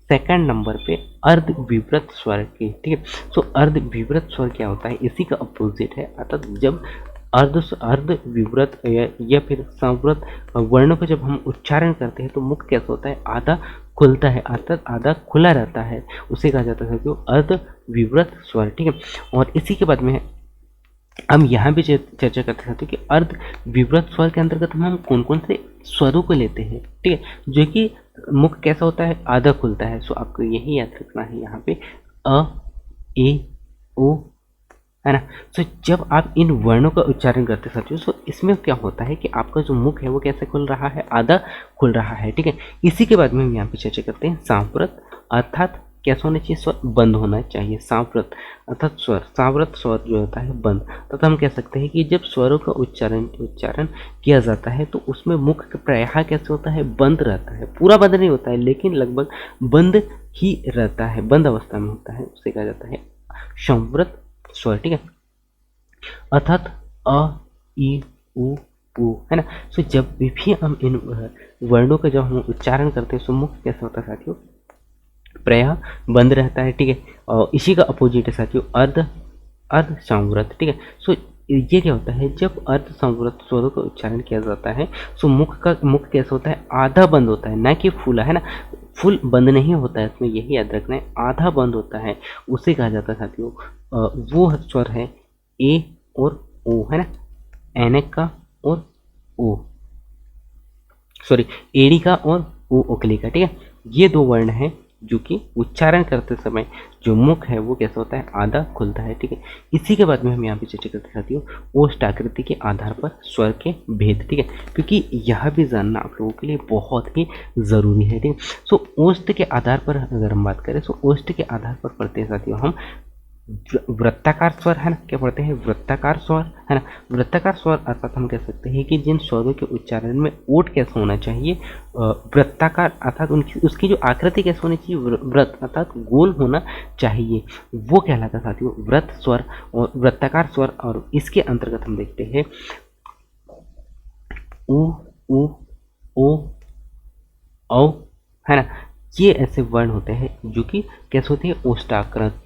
सेकंड नंबर पे अर्ध विवृत स्वर की। ठीक है, सो अर्ध विवृत स्वर क्या होता है, इसी का अपोजिट है। अर्थात जब अर्ध विवृत या फिर संवृत वर्णों को जब हम उच्चारण करते हैं तो मुख कैसा होता है, आधा खुलता है, अर्थात आधा खुला रहता है, उसे कहा जाता है कि अर्ध विवृत स्वर। ठीक है, और इसी के बाद में हम यहाँ भी चर्चा करते हैं कि अर्ध विवृत स्वर के अंतर्गत हम कौन कौन से स्वरों को लेते हैं। ठीक है, जो कि मुख कैसा होता है, आधा खुलता है। सो आपको यही याद रखना है यहाँ पे अ, ए, ओ, है ना। सो जब आप इन वर्णों का उच्चारण करते साथियों, सो इसमें क्या होता है कि आपका जो मुख है वो कैसे खुल रहा है, आधा खुल रहा है। ठीक है, इसी के बाद में हम यहाँ पे चर्चा करते हैं सांप्रत, अर्थात कैसा होना चाहिए, स्वर बंद होना चाहिए। सांप्रत अर्थात स्वर, सांव्रत स्वर जो होता है बंद, तथा हम कह सकते हैं कि जब स्वरों का उच्चारण किया जाता है तो उसमें मुख का प्रायः कैसे होता है, बंद रहता है। पूरा बंद नहीं होता है लेकिन लगभग बंद ही रहता है, बंद अवस्था में होता है, उसे कहा जाता है संवृत स्वर। ठीक है, अर्थात अ, ई, उ, ऊ, है ना। सो जब भी हम इन वर्णों का जब हम उच्चारण करते हैं तो मुख कैसा होता है साथियों, प्रायः बंद रहता है। ठीक है, और इसी का अपोजिट है साथियों अर्ध संवृत। ठीक है, सो ये क्या होता है, जब अर्ध संवृत स्वरों का उच्चारण किया जाता है तो मुख कैसा होता है, आधा बंद होता है, ना कि फुला, है ना। फुल बंद नहीं होता है इसमें, यही याद रखना है, आधा बंद होता है, उसे कहा जाता है साथियों वो स्वर है ए और ओ, है ना, एनक का और ओ, सॉरी एड़ी का और ओ ओकली का। ठीक है, ये दो वर्ण हैं जो कि उच्चारण करते समय जो मुख है वो कैसा होता है, आधा खुलता है। ठीक है, इसी के बाद में हम यहाँ पे चर्चा करते साथियों ओष्ठ आकृति के आधार पर स्वर के भेद। ठीक है, क्योंकि यह भी जानना आप लोगों के लिए बहुत ही ज़रूरी है। ठीक है, सो ओष्ठ के आधार पर अगर हम बात करें तो ओष्ठ के आधार पर पढ़ते हैं साथियों हम वृत्ताकार स्वर, है ना। क्या पढ़ते हैं, वृत्ताकार स्वर, है ना। वृत्ताकार स्वर अर्थात हम कह सकते हैं कि जिन स्वरों के उच्चारण में ओठ कैसा होना चाहिए, वृत्ताकार, अर्थात उसकी जो आकृति कैसे होनी चाहिए, वृत्त अर्थात गोल होना चाहिए, वो कहलाता है साथियों वृत्त स्वर और वृत्ताकार स्वर। और इसके अंतर्गत हम देखते हैं उ, ऊ, ओ, औ, है ना। ये ऐसे वर्ण होते हैं जो कि कैसे होते हैं,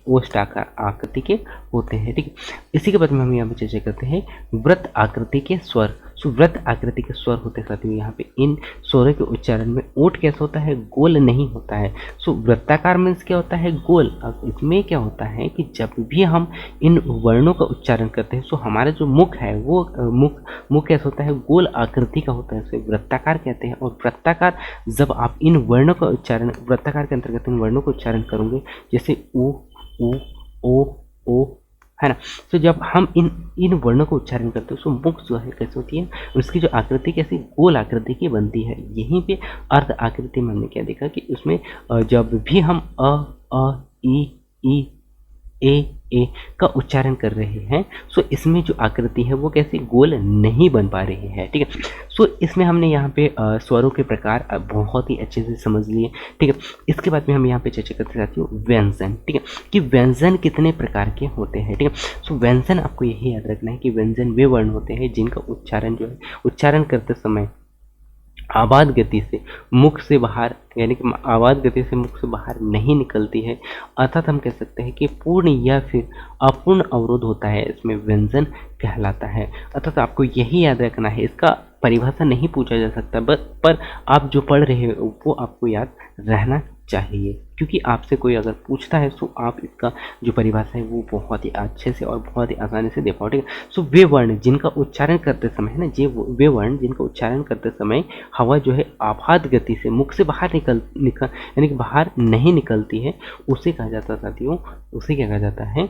ओष्ठाकार आकृति के होते हैं। ठीक है, इसी के बाद में हम यहाँ पे चर्चा करते हैं वृत्त आकृति के स्वर। सो वृत्त आकृति के स्वर होते हैं साथियों यहाँ पे इन स्वरों के उच्चारण में ओठ कैसा होता है, गोल नहीं होता है। सो वृत्ताकार मीन्स क्या होता है, गोल। अब इसमें क्या होता है कि जब भी हम इन वर्णों का उच्चारण करते हैं तो हमारा जो मुख है वो मुख कैसा होता है, गोल आकृति का होता है, उसे वृत्ताकार कहते हैं। और वृत्ताकार जब आप इन वर्णों का उच्चारण वृत्ताकार के अंतर्गत इन वर्णों का उच्चारण करोगे, जैसे उ, ओ, है ना। तो जब हम इन वर्णों को उच्चारण करते हैं तो मुख जो है कैसे होती है, उसकी जो आकृति कैसी, गोल आकृति की बनती है। यहीं पे अर्ध आकृति में हमने क्या देखा कि उसमें जब भी हम अ, ई, ए का उच्चारण कर रहे हैं सो इसमें जो आकृति है वो कैसे, गोल नहीं बन पा रही है। ठीक है, सो इसमें हमने यहाँ पे स्वरों के प्रकार बहुत ही अच्छे से समझ लिए। ठीक है, इसके बाद में हम यहाँ पे चर्चा करते रहते हैं व्यंजन। ठीक है, कि व्यंजन कितने प्रकार के होते हैं। ठीक है, सो व्यंजन आपको यही याद रखना है कि व्यंजन वे वर्ण होते हैं जिनका उच्चारण जो है उच्चारण करते समय आबाद गति से मुख से बाहर, यानी कि आबाद गति से मुख से बाहर नहीं निकलती है, अर्थात हम कह सकते हैं कि पूर्ण या फिर अपूर्ण अवरोध होता है, इसमें व्यंजन कहलाता है। अर्थात आपको यही याद रखना है, इसका परिभाषा नहीं पूछा जा सकता, पर आप जो पढ़ रहे हो वो आपको याद रहना चाहिए, क्योंकि आपसे कोई अगर पूछता है तो आप इसका जो परिभाषा है वो बहुत ही अच्छे से और बहुत ही आसानी से दे पाओ। ठीक है, सो वे वर्ण जिनका उच्चारण करते समय है ना, वे वर्ण जिनका उच्चारण करते समय हवा जो है आपात गति से मुख से बाहर निकल यानी कि बाहर नहीं निकलती है, उसे कहा जाता है साथियों, उसे क्या कहा जाता है,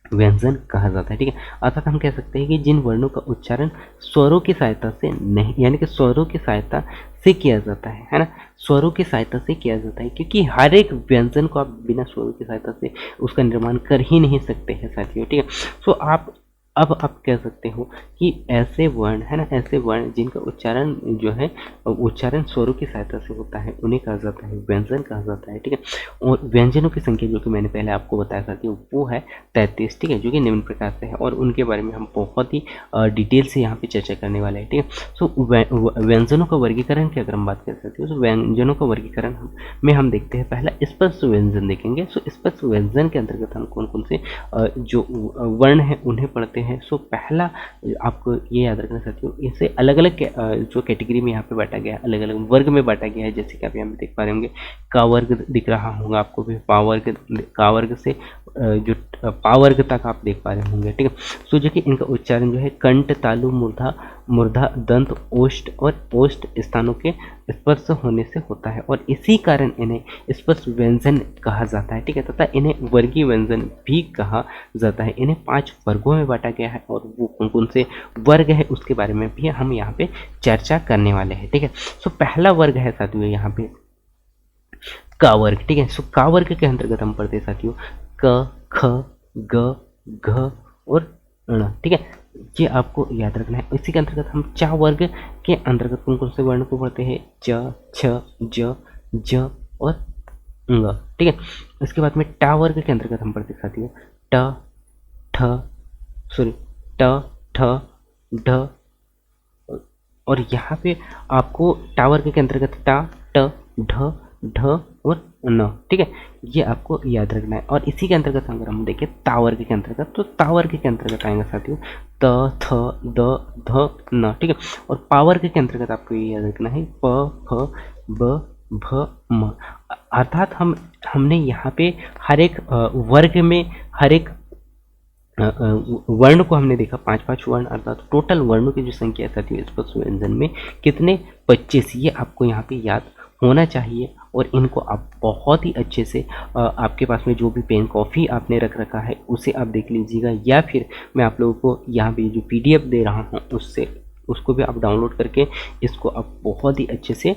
व्यंजन कहा जाता है। ठीक है, अर्थात हम कह सकते हैं कि जिन वर्णों का उच्चारण स्वरों की सहायता से नहीं, यानी कि स्वरों की सहायता से किया जाता है ना, स्वरों की सहायता से किया जाता है, क्योंकि हर एक व्यंजन को आप बिना स्वरों की सहायता से उसका निर्माण कर ही नहीं सकते हैं साथियों। ठीक है, सो आप अब आप कह सकते हो कि ऐसे वर्ण है ना, ऐसे वर्ण जिनका उच्चारण जो है उच्चारण स्वरों की सहायता से होता है उन्हें कहा जाता है व्यंजन कहा जाता है। ठीक है, और व्यंजनों की संख्या जो कि मैंने पहले आपको बताया था कि वो है 33। ठीक है, जो कि निम्न प्रकार से है और उनके बारे में हम बहुत ही डिटेल से यहाँ पे चर्चा करने वाले हैं। ठीक है, सो व्यंजनों का वर्गीकरण की अगर हम बात कर सकते हो तो व्यंजनों का वर्गीकरण में हम देखते हैं पहला स्पर्श व्यंजन देखेंगे। सो स्पर्श व्यंजन के अंतर्गत हम कौन कौन से जो वर्ण हैं उन्हें पढ़ते हैं। सो पहला आपको ये याद रखना साथियों, इसे अलग अलग जो कैटेगरी में यहाँ पे बांटा गया है, अलग अलग वर्ग में बांटा गया है। जैसे कि आप यहाँ पे देख पा रहे होंगे का वर्ग दिख रहा होगा आपको भी, का वर्ग से जो पावर्ग तक आप देख पा रहे होंगे। ठीक है, सो जो कि इनका उच्चारण जो है कंठ, तालु, मूर्धा, मूर्धा, दंत, ओष्ठ और ओष्ठ स्थानों के स्पर्श होने से होता है और इसी कारण इन्हें स्पर्श व्यंजन कहा जाता है। ठीक है, तथा इन्हें वर्गीय व्यंजन भी कहा जाता है। इन्हें 5 वर्गों में बांटा गया है और वो कौन कौन से वर्ग है उसके बारे में भी हम यहाँ पे चर्चा करने वाले हैं। ठीक है, सो पहला वर्ग है साथियों यहाँ पे का वर्ग। ठीक है, सो का वर्ग के अंतर्गत हम पढ़ते हैं साथियों क, ख, ग, घ और ण। ठीक है, ये आपको याद रखना है। इसी के अंतर्गत हम चा वर्ग के अंतर्गत कौन कौन से वर्ण को पढ़ते हैं च, छ, ज, ज और ङ। ठीक है, इसके बाद में टा वर्ग के अंतर्गत हम पढ़ते हैं साथियों ट, ठ, ढ और यहाँ पे आपको टा वर्ग के अंतर्गत टा, ट, ढ, ढ और न। ठीक है, ये आपको याद रखना है। और इसी के अंतर्गत अगर हम देखें ता वर्ग के अंतर्गत, तो ता वर्ग के अंतर्गत आएंगे साथियों त, थ, द, ध, न। ठीक है, और पा वर्ग के अंतर्गत आपको ये याद रखना है प, फ, ब, भ, म। अर्थात हमने यहाँ पे हर एक वर्ग में हर एक वर्ण को हमने देखा 5-5 वर्ण, अर्थात टोटल वर्णों की जो संख्या साथियों स्पर्श व्यंजन में कितने 25, ये आपको यहाँ पे याद होना चाहिए। और इनको आप बहुत ही अच्छे से आपके पास में जो भी पेन कॉफ़ी आपने रख रखा है उसे आप देख लीजिएगा, या फिर मैं आप लोगों को यहाँ पे जो PDF दे रहा हूँ उसको भी आप डाउनलोड करके इसको आप बहुत ही अच्छे से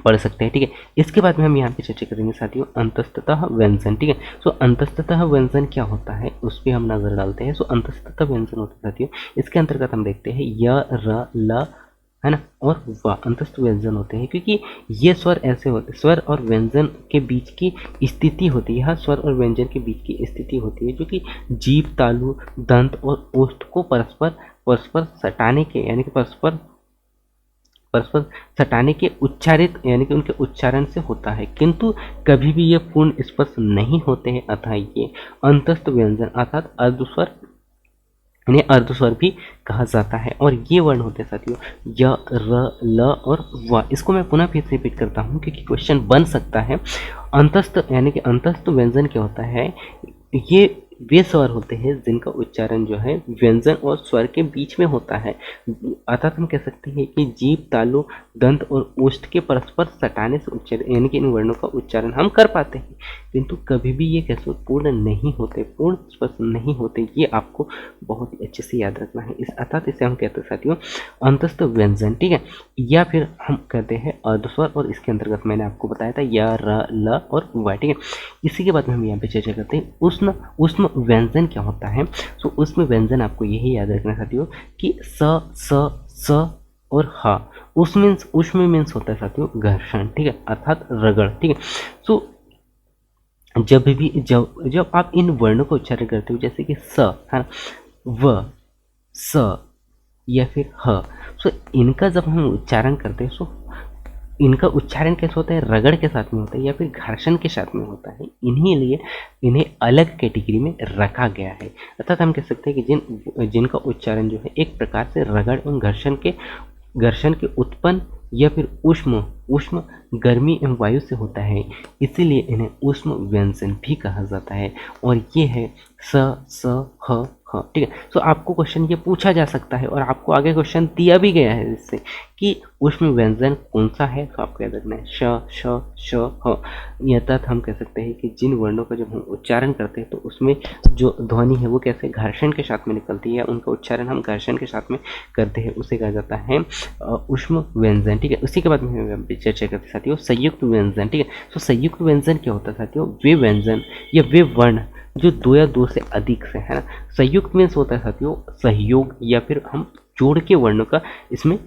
पढ़ सकते हैं। ठीक है, इसके बाद में हम यहाँ पे चर्चा करेंगे साथियों अंतस्तः व्यंजन। ठीक है, सो अंतस्तः व्यंजन क्या होता है उस पर हम नजर डालते हैं। सो अंतस्तः व्यंजन होता है साथियों, इसके अंतर्गत हम देखते हैं य, र, ल है ना और व अंतस्थ व्यंजन होते हैं, क्योंकि ये स्वर ऐसे होते हैं, स्वर और व्यंजन के बीच की स्थिति होती है। यह स्वर और व्यंजन के बीच की स्थिति होती है जो कि जीभ, तालु, दंत और ओष्ठ को परस्पर सटाने के यानी कि परस्पर सटाने के उच्चारित यानी कि उनके उच्चारण से होता है, किंतु कभी भी ये पूर्ण स्पर्श नहीं होते हैं। अतः ये अंतस्थ व्यंजन अर्थात अर्धस्वर, इन्हें अर्धस्वर भी कहा जाता है। और ये वर्ण होते हैं साथियों य, र, ल और व। इसको मैं पुनः फिर से रिपीट करता हूँ क्योंकि क्वेश्चन बन सकता है। अंतस्थ यानी कि अंतस्थ व्यंजन क्या होता है, ये वे स्वर होते हैं जिनका उच्चारण जो है व्यंजन और स्वर के बीच में होता है। अर्थात हम कह सकते हैं कि जीभ, तालु, दंत और ओष्ठ के परस्पर सटाने से उच्चारण यानी कि इन वर्णों का उच्चारण हम कर पाते हैं, किंतु कभी भी ये कैसे पूर्ण नहीं होते, पूर्ण स्पर्श नहीं होते। ये आपको बहुत ही अच्छे से याद रखना है। इस अर्थात इसे हम कहते हैं साथियों अंतस्थ व्यंजन। ठीक है, या फिर हम कहते हैं अर्धस्वर और इसके अंतर्गत मैंने आपको बताया था य, र, ल और व। ठीक है, इसी के बाद में हम यहाँ पे चर्चा करते हैं उष्म व्यंजन क्या होता है। सो उष्म व्यंजन आपको यही याद रखना साथियों कि स और ह। उष्म मीन्स होता है साथियों घर्षण। ठीक है, अर्थात रगड़। ठीक है, सो जब आप इन वर्णों को उच्चारण करते हो जैसे कि स है ना, व, स या फिर ह, सो इनका जब हम उच्चारण करते हैं सो इनका उच्चारण कैसे होता है, रगड़ के साथ में होता है या फिर घर्षण के साथ में होता है। इन्हीं लिए इन्हें अलग कैटेगरी में रखा गया है। अर्थात हम कह सकते हैं कि जिनका उच्चारण जो है एक प्रकार से रगड़ एवं घर्षण के उत्पन्न या फिर उष्म गर्मी एवं वायु से होता है, इसीलिए इन्हें उष्म व्यंजन भी कहा जाता है। और ये है स, ह, ख। ठीक है, तो आपको क्वेश्चन ये पूछा जा सकता है और आपको आगे क्वेश्चन दिया भी गया है जिससे कि उष्म व्यंजन कौन सा है, तो आपको याद रखना है श, श, ह। अर्थात हम कह सकते हैं कि जिन वर्णों का जब हम उच्चारण करते हैं तो उसमें जो ध्वनि है वो कैसे घर्षण के साथ में निकलती है, उनका उच्चारण हम घर्षण के साथ में करते हैं, उसे कहा जाता है उष्म व्यंजन। ठीक है, उसी के बाद में हम चर्चा करते हैं साथियों संयुक्त व्यंजन। ठीक है, तो संयुक्त व्यंजन क्या होता है साथियों, वे व्यंजन या वे वर्ण जो दो या दो से अधिक से, है ना। संयुक्त मीन्स होता है साथियों सहयोग, या फिर हम जोड़ के वर्णों का इसमें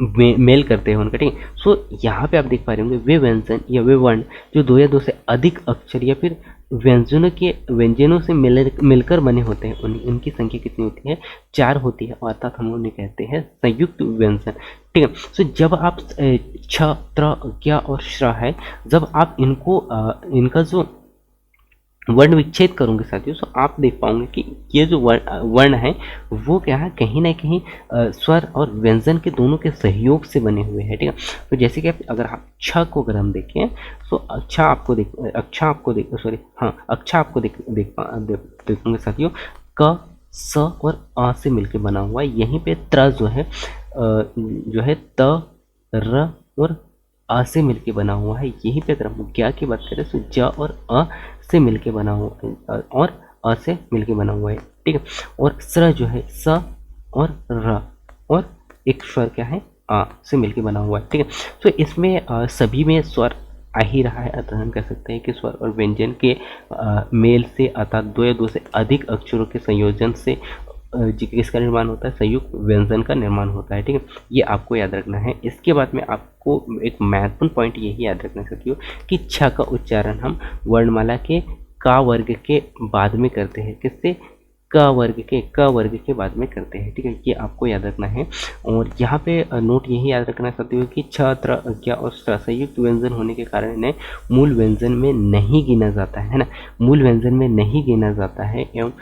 मेल करते हैं उनका, ठीक है। सो यहाँ पे आप देख पा रहे होंगे वे व्यंजन या वे वर्ण जो दो या दो से अधिक अक्षर या फिर व्यंजनों से मिलकर बने होते हैं, उनकी संख्या कितनी होती है, 4 होती है, अर्थात हम उन्हें कहते हैं संयुक्त व्यंजन, ठीक है। सो जब आप छ, त्र, ज्ञ और श्र है, जब आप इनका जो वर्ण विच्छेद करोगे साथियों, तो आप देख पाओगे कि ये जो वर्ण है वो क्या है, कहीं ना कहीं स्वर और व्यंजन के दोनों के सहयोग से बने हुए हैं, ठीक है। तो जैसे कि अगर आप छ को अगर हम देखें तो अक्षा आपको देखोगे साथियों, क, स और अ से मिलकर बना हुआ है। यहीं पे त्र जो है त, र और अ से मिलके बना हुआ है। यहीं पे अगर हम ज्ञ की बात करें तो ज और अ से मिलके बना हुआ और अ से मिलके बना हुआ है, ठीक है। और स्र जो है स और र और एक स्वर क्या है आ से मिलके बना हुआ है, ठीक है। तो इसमें सभी में स्वर आ ही रहा है, अतः हम कह सकते हैं कि स्वर और व्यंजन के मेल से, अर्थात दो या दो से अधिक अक्षरों के संयोजन से किसका निर्माण होता है, संयुक्त व्यंजन का निर्माण होता है, ठीक है। ये आपको याद रखना है। इसके बाद में आपको एक महत्वपूर्ण पॉइंट यही याद रखना चाहिए कि छ का उच्चारण हम वर्णमाला के का वर्ग के बाद में करते हैं, किससे, क वर्ग के बाद में करते हैं, ठीक है। ये आपको याद रखना है। और यहाँ पे नोट यही याद रखना चाहती हूँ कि छ, त्र, ज्ञ और स्र संयुक्त व्यंजन होने के कारण इन्हें मूल व्यंजन में नहीं गिना जाता है ना, मूल व्यंजन में नहीं गिना जाता है। एवं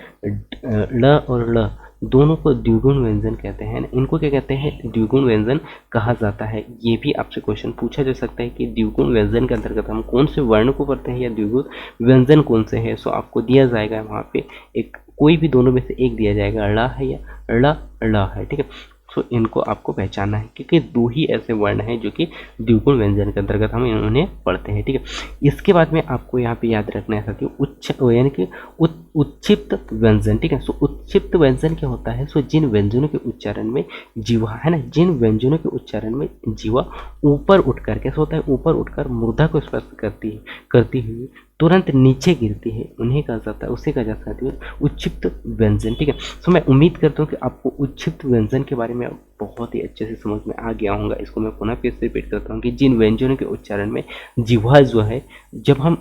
ल और ल दोनों को द्विगुण व्यंजन कहते हैं। इनको क्या कहते हैं, द्विगुण व्यंजन कहा जाता है। ये भी आपसे क्वेश्चन पूछा जा सकता है कि द्विगुण व्यंजन के अंतर्गत हम कौन से वर्ण को पढ़ते हैं या द्विगुण व्यंजन कौन से है। सो आपको दिया जाएगा वहाँ पे एक कोई भी दोनों में से एक दिया जाएगा, ड़ है या ड़ है, ठीक है। सो इनको आपको पहचानना है क्योंकि दो ही ऐसे वर्ण हैं जो कि द्विगुण व्यंजन के अंतर्गत हम इन्हें पढ़ते हैं, ठीक है। इसके बाद में आपको यहाँ पे याद रखना है साथियों उच्च यानी कि उत्क्षिप्त व्यंजन, ठीक है। सो उत्क्षिप्त व्यंजन क्या होता है, सो जिन व्यंजनों के उच्चारण में जीवा, है ना, जिन व्यंजनों के उच्चारण में जीवा ऊपर उठकर, कैसे होता है, ऊपर उठकर मूर्धा को स्पर्श करती हुई तुरंत नीचे गिरती है, उन्हें कहा जाता है, उसे कहा जाता है उच्चिप्त व्यंजन, ठीक है। सो मैं उम्मीद करता हूँ कि आपको उच्चिप्त व्यंजन के बारे में बहुत ही अच्छे से समझ में आ गया होगा। इसको मैं पुनः फिर से रिपीट करता हूँ कि जिन व्यंजनों के उच्चारण में जीवा जो है, जब हम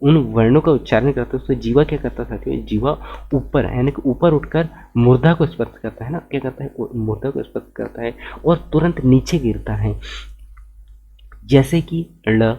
उन वर्णों का उच्चारण करते हैं तो जीवा क्या करता है, जीवा ऊपर यानी कि ऊपर उठकर मूर्धा को स्पर्श करता है ना, क्या करता है, मूर्धा को स्पर्श करता है और तुरंत नीचे गिरता है, जैसे कि ळ,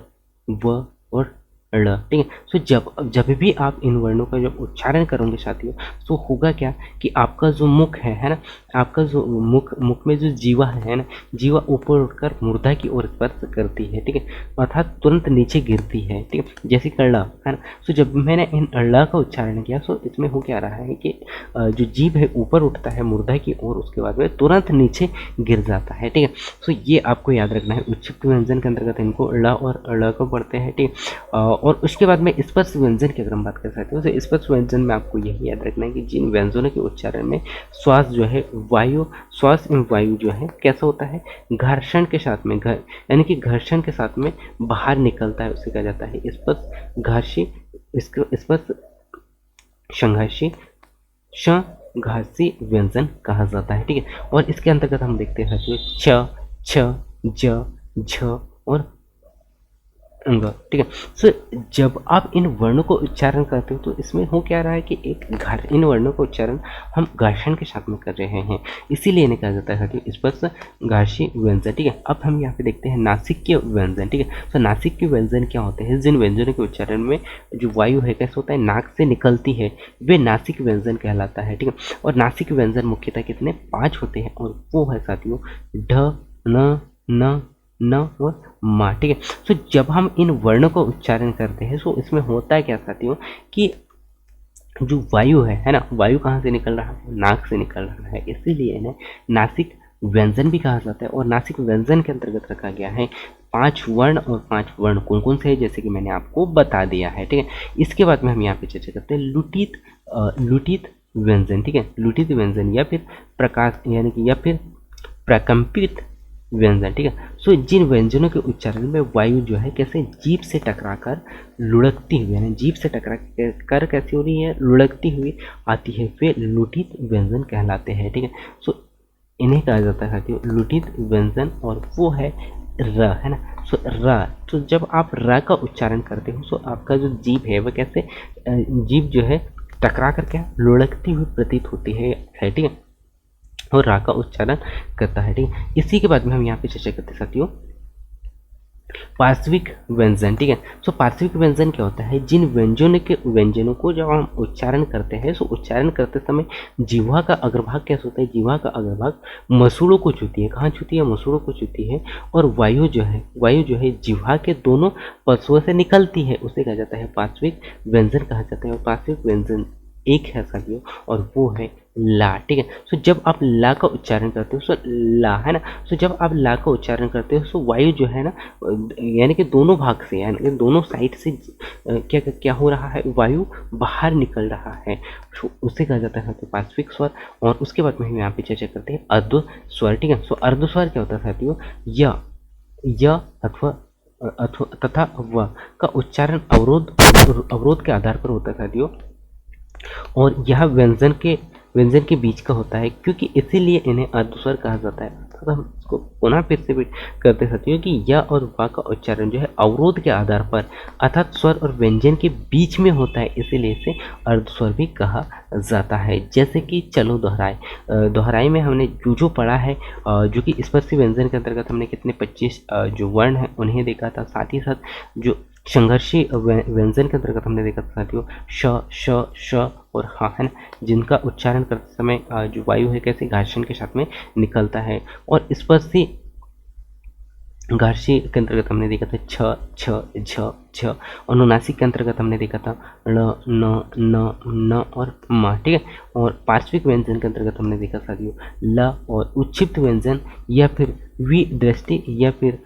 व और ड़, ठीक है। सो जब भी आप इन वर्णों का जब उच्चारण करोगे साथियों, तो होगा क्या कि आपका जो मुख है ना, आपका जो मुख में जो जीवा है ना, जीवा ऊपर उठकर मूर्धा की ओर स्पर्श करती है, ठीक है, अर्थात तुरंत नीचे गिरती है, ठीक है, जैसे कड़ा है ना। सो जब मैंने इन ळ का उच्चारण किया, सो इसमें हो क्या रहा है कि जो जीभ है ऊपर उठता है मूर्धा की ओर, उसके बाद में तुरंत नीचे गिर जाता है, ठीक है। सो ये आपको याद रखना है। उच्चिप्त व्यंजन के अंतर्गत इनको ळ और ळ को पढ़ते हैं, ठीक है। और उसके बाद में स्पर्श व्यंजन की अगर हम बात कर सकते हैं तो स्पर्श व्यंजन में आपको यही याद रखना है कि जिन व्यंजनों के उच्चारण में श्वास जो है श्वास एवं वायु जो है कैसा होता है, घर्षण के साथ में यानी कि घर्षण के साथ में बाहर निकलता है, उसे कहा जाता है स्पर्श घर्षी, स्पर्श संघर्षी, संघर्षी व्यंजन कहा जाता है, ठीक है। और इसके अंतर्गत हम देखते हैं छ, छ, ज, झ और अंग, ठीक है। सो जब आप इन वर्णों को उच्चारण करते हो तो इसमें हो क्या रहा है कि इन वर्णों का उच्चारण हम घर्षण के साथ में कर रहे हैं, इसीलिए इन्हें कहा जाता है कि स्पर्श घर्षी व्यंजन, ठीक है। अब हम यहाँ पे देखते हैं नासिक्य व्यंजन, ठीक है। तो नासिक्य व्यंजन क्या होते हैं, जिन व्यंजनों के उच्चारण में जो वायु है कैसे होता है, नाक से निकलती है, वे नासिक व्यंजन कहलाता है, ठीक है। और नासिक व्यंजन मुख्यतः कितने, 5 होते हैं, और वो है साथियों ढ, न, न और मा, ठीक है। सो जब हम इन वर्णों का उच्चारण करते हैं, सो इसमें होता है क्या साथियों कि जो वायु है ना, वायु कहाँ से निकल रहा है, नाक से निकल रहा है, इसीलिए इन्हें नासिक व्यंजन भी कहा जाता है। और नासिक व्यंजन के अंतर्गत रखा गया है 5 वर्ण, और 5 वर्ण कौन कौन से है, जैसे कि मैंने आपको बता दिया है, ठीक है। इसके बाद में हम यहाँ पे चर्चा करते हैं लुटित व्यंजन, ठीक है। लुटित व्यंजन या फिर प्रकाश यानी कि या फिर प्रकंपित व्यंजन, ठीक है। सो जिन व्यंजनों के उच्चारण में वायु जो है कैसे जीभ से टकराकर लुढ़कती हुई, यानी जीभ से टकरा कर कैसी हो रही है, लुढ़कती हुई आती है, वे लुटित व्यंजन कहलाते हैं, ठीक है। सो इन्हें कहा जाता है साथियों लुटित व्यंजन, और वो है र, है ना। सो र, तो जब आप र का उच्चारण करते हो सो आपका जो जीभ है वह कैसे जीभ जो है टकरा कर क्या लुढ़कती हुई प्रतीत होती है, ठीक है, और रा का उच्चारण करता है, ठीक है। इसी के बाद में हम यहाँ पे चर्चा करते हैं साथियों पार्श्विक व्यंजन, ठीक है। सो पार्श्विक व्यंजन क्या होता है, जिन व्यंजनों को जब हम उच्चारण करते हैं सो उच्चारण करते समय जिह्वा का अग्रभाग कैसा होता है, जिह्वा का अग्रभाग मसूड़ों को छूती है, कहाँ छूती है, मसूड़ों को छूती है, और वायु जो है जिह्वा के दोनों पशुओं से निकलती है, उसे कहा जाता है पार्श्विक व्यंजन कहा जाता है। और पार्श्विक व्यंजन एक है साथियों और वो है ला, ठीक है। सो जब आप ला का उच्चारण करते हो सो ला, है ना। सो जब आप ला का उच्चारण करते हो सो वायु जो है ना यानी कि दोनों भाग से, यानी कि दोनों साइड से क्या क्या हो रहा है, वायु बाहर निकल रहा है, सो उसे कहा जाता है साथियों पार्श्विक स्वर। और उसके बाद में हम यहाँ पे चर्चा करते हैं अर्ध स्वर, ठीक है। सो अर्ध स्वर क्या होता है साथियों, य अथवा अथवा तथा व का उच्चारण अवरोध के आधार पर होता है साथियों, और यह व्यंजन के बीच का होता है, क्योंकि इसीलिए इन्हें अर्धस्वर कहा जाता है। तो हम इसको पुनः फिर से करते साथियों कि य और व का उच्चारण जो है अवरोध के आधार पर अर्थात स्वर और व्यंजन के बीच में होता है, इसीलिए इसे अर्धस्वर भी कहा जाता है। जैसे कि चलो दोहराई में हमने जो पढ़ा है जो कि स्पर्शी व्यंजन के अंतर्गत हमने कितने 25 जो वर्ण हैं उन्हें देखा था, साथ ही साथ जो संघर्षी व्यंजन के अंतर्गत हमने देखा था साथियों श श श और ह, है ना, जिनका उच्चारण करते समय जो वायु है कैसे घर्षण के साथ में निकलता है। और स्पर्शी घर्षी के अंतर्गत हमने देखा था छ छ झ छ, और अनुनासिक के अंतर्गत हमने देखा था ण न न न और म, ठीक है। और पार्श्विक व्यंजन के अंतर्गत हमने देखा साथियों ल, और उच्छिप्त व्यंजन या फिर वि दृष्टि या फिर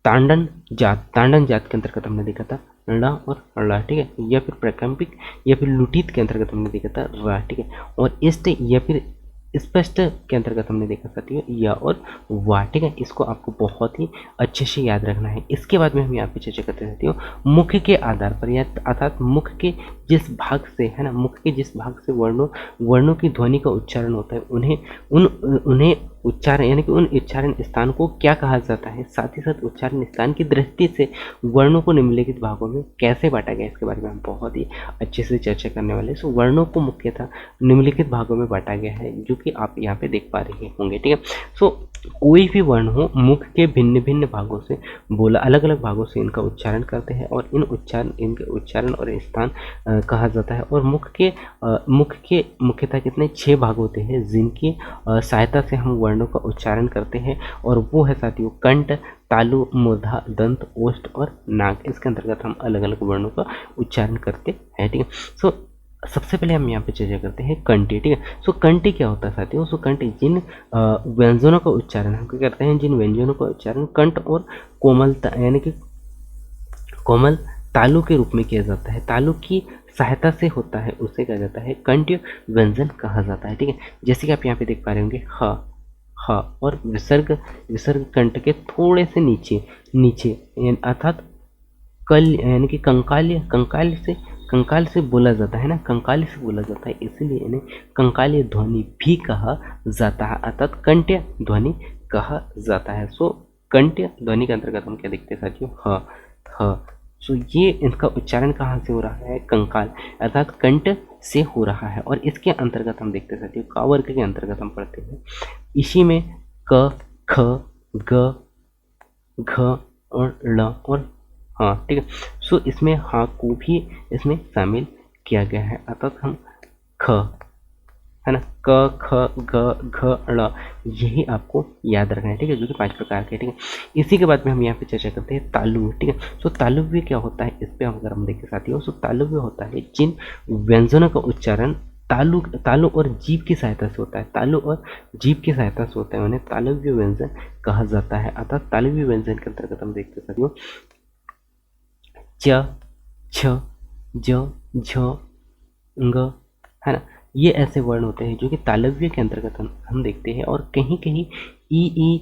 तांडन जात के अंतर्गत हमने देखा था ण और ड़, ठीक है, या फिर प्रकंपिक या फिर लुटित के अंतर्गत हमने देखा था र, ठीक है। और इष्ट या फिर स्पष्ट के अंतर्गत हमने देखा साथियों य और वा, ठीक है। इसको आपको बहुत ही अच्छे से याद रखना है। इसके बाद में हम यहाँ पे चर्चा करते रहते हो मुख के आधार पर, या अर्थात मुख के जिस भाग से, है ना, मुख के जिस भाग से वर्णों की ध्वनि का उच्चारण होता है उन्हें उच्चारण यानी कि उन उच्चारण स्थान को क्या कहा जाता है, साथ ही साथ उच्चारण स्थान की दृष्टि से वर्णों को निम्नलिखित भागों में कैसे बांटा गया, इसके बारे में हम बहुत ही अच्छे से चर्चा करने वाले हैं। सो वर्णों को मुख्यतः निम्नलिखित भागों में बांटा गया है, जो कि आप यहाँ पे देख पा रहे होंगे, ठीक है। सो कोई भी वर्ण हो मुख के भिन्न भिन्न भागों से बोला, अलग अलग भागों से इनका उच्चारण करते हैं, और इनके उच्चारण और स्थान कहा जाता है। और मुख के मुख्यतः कितने 6 भाग होते हैं जिनकी सहायता से हम वर्णों का उच्चारण करते हैं, और वो है साथियों कंठ, तालु, मूर्धा, दंत, ओष्ठ और नाक। इसके अंतर्गत हम अलग अलग वर्णों का उच्चारण करते हैं, ठीक है। सो सबसे पहले हम यहाँ पे चर्चा करते हैं कंठी, ठीक है। सो कंठी क्या होता है साथियों, सो कंठी जिन व्यंजनों का उच्चारण हम क्या करते हैं, जिन व्यंजनों का उच्चारण कंठ और कोमलता यानी कि कोमल तालु के रूप में किया जाता है, तालु की सहायता से होता है, उसे कहा जाता है कंठ व्यंजन कहा जाता है, ठीक है। जैसे कि आप यहाँ पे देख पा रहे होंगे ह, और विसर्ग कंठ के थोड़े से नीचे अर्थात कल यानी कि कंकाल से बोला जाता है ना, कंकाल से बोला जाता है, इसलिए इन्हें कंकालीय ध्वनि भी कहा जाता है, अर्थात कंठ्य ध्वनि कहा जाता है। सो कंठ्य ध्वनि के अंतर्गत हम क्या देखते हैं साथियों ह। सो ये इनका उच्चारण कहाँ से हो रहा है, कंकाल अर्थात कंठ से हो रहा है। और इसके अंतर्गत हम देखते हैं साथियों क वर्ग के अंतर्गत हम पढ़ते हैं, इसी में क, ख, ग, घ और ळ और हाँ, ठीक है। सो इसमें हाँ को भी इसमें शामिल किया गया है, अर्थात हम ख, है ना, क, ख, ग, घ, ड़, यही आपको याद रखना है, ठीक है, जो कि 5 प्रकार के, ठीक है। इसी के बाद में हम यहाँ पे चर्चा करते हैं तालु, ठीक है। सो तालुव्य क्या होता है, इस पे अगर हम देखें साथियों, सो तालुव्य होता है जिन व्यंजनों का उच्चारण तालु और जीभ की सहायता से होता है, तालु और जीभ की सहायता से होता है, उन्हें तालुव्य व्यंजन कहा जाता है। अर्थात तालुव्य व्यंजन के अंतर्गत हम देखते हैं साथियों च, छ, ज, झ, ङ, है ना, ये ऐसे वर्ण होते हैं जो कि तालव्य के अंतर्गत हम देखते हैं। और कहीं कहीं ई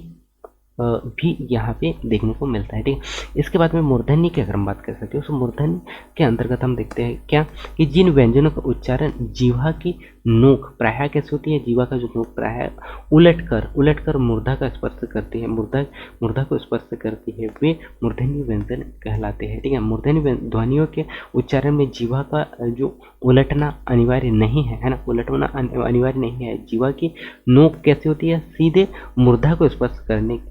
भी यहाँ पे देखने को मिलता है। ठीक है, इसके बाद में मूर्धन्य की अगर हम बात कर सकते हो तो मूर्धन्य के अंतर्गत हम देखते हैं क्या कि जिन व्यंजनों का उच्चारण जीवा की नोक प्रायः कैसे होती है, जीवा का जो नोक प्रायः उलट कर मूर्धा का स्पर्श करती है, मूर्धा को स्पर्श करती है, वे मूर्धन्य व्यंजन कहलाते हैं। ठीक है, मूर्धन्य ध्वनियों के उच्चारण में जीवा का जो उलटना अनिवार्य नहीं है ना, उलटना अनिवार्य नहीं है। जीवा की नोक कैसे होती है, सीधे मूर्धा को स्पर्श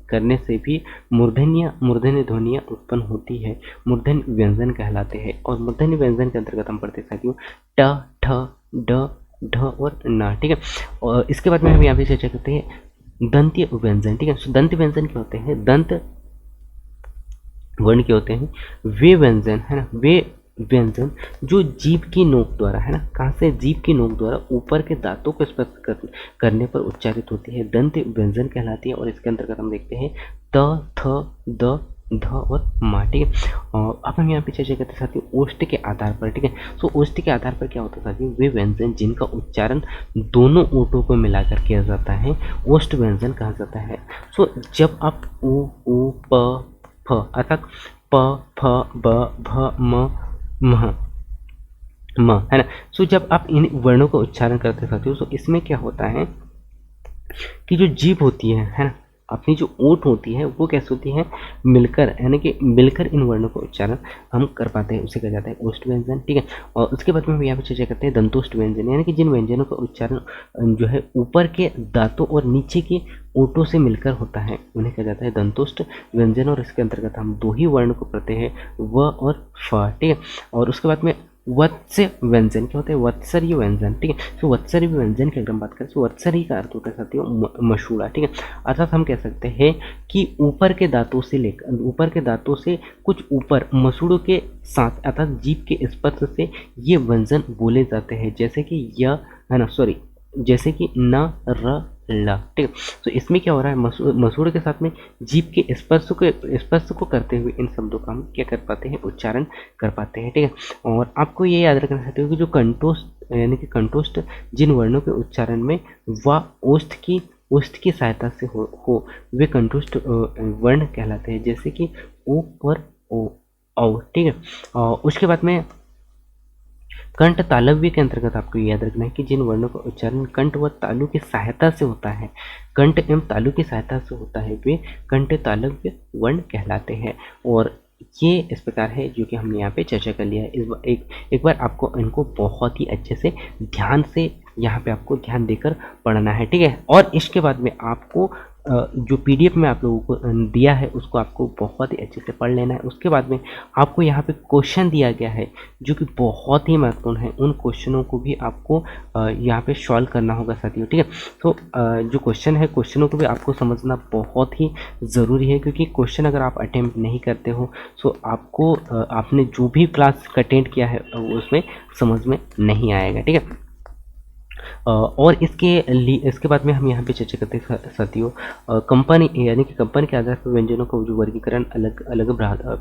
करने से भी मूर्धन्य ध्वनियाँ उत्पन्न होती है, मूर्धन्य व्यंजन कहलाते हैं। और मूर्धन्य व्यंजन के अंतर्गत हम पढ़ते साथियों ट, ठ, ड, ढ और न। ठीक है, और इसके बाद में हम यहाँ पे चर्चा करते हैं दंतीय व्यंजन। ठीक है, तो दंत व्यंजन क्या होते हैं, दंत वर्ण के होते हैं वे व्यंजन, है ना, वे व्यंजन जो जीभ की नोक द्वारा, है ना, कहाँ से, जीभ की नोक द्वारा ऊपर के दांतों को स्पर्श करने पर उच्चारित होती है, दंत व्यंजन कहलाती है। और इसके अंतर्गत हम देखते हैं त, थ, द, ध और मा। ठीक है, और अब हम यहाँ पे चर्चा करते हैं साथियों ओष्ठ के आधार पर। ठीक है, तो ओष्ठ के आधार पर क्या होता है साथियों, वे व्यंजन जिनका उच्चारण दोनों ओठों को मिलाकर किया जाता है ओष्ठ व्यंजन कहा जाता है। सो जब आप उ प फ अर्थात प फ ब भ म म, है ना, सो जब आप इन वर्णों का उच्चारण करते हैं साथियों, तो इसमें क्या होता है कि जो जीभ होती है ना, अपनी जो ओठ होती है वो कैसे होती है, मिलकर, यानी कि मिलकर इन वर्णों का उच्चारण हम कर पाते हैं, उसे कहा जाता है ओष्ठ व्यंजन। ठीक है, और उसके बाद में हम यहाँ पे चर्चा करते हैं दंतोष्ठ व्यंजन, यानी कि जिन व्यंजनों का उच्चारण जो है ऊपर के दांतों और नीचे के ओठों से मिलकर होता है, उन्हें कहा जाता है दंतोष्ठ व्यंजन। और इसके अंतर्गत हम दो ही वर्ण को पढ़ते हैं, व और फ। ठीक है, और उसके बाद में वत्स्य व्यंजन क्या होता है, वत्सरीय व्यंजन। ठीक है, तो वत्सरीय व्यंजन की अगर हम बात करें तो वत्सरी का अर्थ होता है साथियों मशूड़ा। ठीक है, अर्थात हम कह सकते हैं कि ऊपर के दांतों से कुछ ऊपर मसूड़ों के साथ अर्थात जीभ के स्पर्श से ये व्यंजन बोले जाते हैं, जैसे कि य, है ना, सॉरी, जैसे कि न, र, ला। ठीक है, तो इसमें क्या हो रहा है, मसूड़ के साथ में जीभ के स्पर्श को करते हुए इन शब्दों का हम क्या कर पाते हैं, उच्चारण कर पाते हैं। ठीक है, और आपको ये याद रखना चाहते हो कि जो कंठोष्ठ यानी कि कंठोष्ठ जिन वर्णों के उच्चारण में व ओष्ठ की सहायता से हो वे कंठोष्ठ वर्ण कहलाते हैं, जैसे कि ओ और ओ, औ। ठीक है, और उसके बाद में कंठ तालव्य के अंतर्गत आपको याद रखना है कि जिन वर्णों का उच्चारण कंठ व तालु की सहायता से होता है, कंठ एवं तालु की सहायता से होता है, वे कंठ तालव्य वर्ण कहलाते हैं। और ये इस प्रकार है जो कि हमने यहाँ पे चर्चा कर लिया है। एक बार आपको इनको बहुत ही अच्छे से ध्यान से यहाँ पे आपको ध्यान देकर पढ़ना है। ठीक है, और इसके बाद में आपको जो पीडीएफ में आप लोगों को दिया है उसको आपको बहुत ही अच्छे से पढ़ लेना है। उसके बाद में आपको यहाँ पे क्वेश्चन दिया गया है जो कि बहुत ही महत्वपूर्ण है, उन क्वेश्चनों को भी आपको यहाँ पे सॉल्व करना होगा साथियों। ठीक है, तो जो क्वेश्चन है क्वेश्चनों को भी आपको समझना बहुत ही ज़रूरी है, क्योंकि क्वेश्चन अगर आप अटेम्प्ट नहीं करते हो तो आपको आपने जो भी क्लास अटेंड किया है उसमें समझ में नहीं आएगा। ठीक है, और इसके बाद में हम यहाँ पे चर्चा करते हैं साथियों कंपनी, यानी कि कंपनी के आधार पर व्यंजनों का जो वर्गीकरण अलग अलग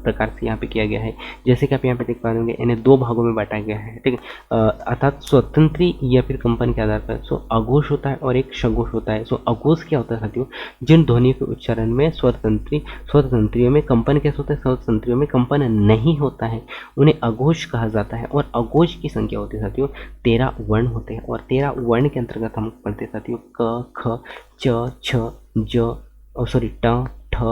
प्रकार से यहाँ पे किया गया है। जैसे कि आप यहाँ पे देख पा रहे होंगे इन्हें दो भागों में बांटा गया है। ठीक है, अर्थात स्वतंत्री या फिर कंपनी के आधार पर सो अघोष होता है और एक सघोष होता है। सो अघोष क्या होता है साथियों, जिन ध्वनियों के उच्चारण में स्वतंत्रियों में कंपन कैसे होता है, स्वतंत्रियों में कंपन नहीं होता है, उन्हें अघोष कहा जाता है। और अघोष की संख्या होती है साथियों 13 वर्ण होते हैं, और 13 वर्ण के अंतर्गत हम पढ़ते साथियों क, ख, च, छ, ज, ट, ठ,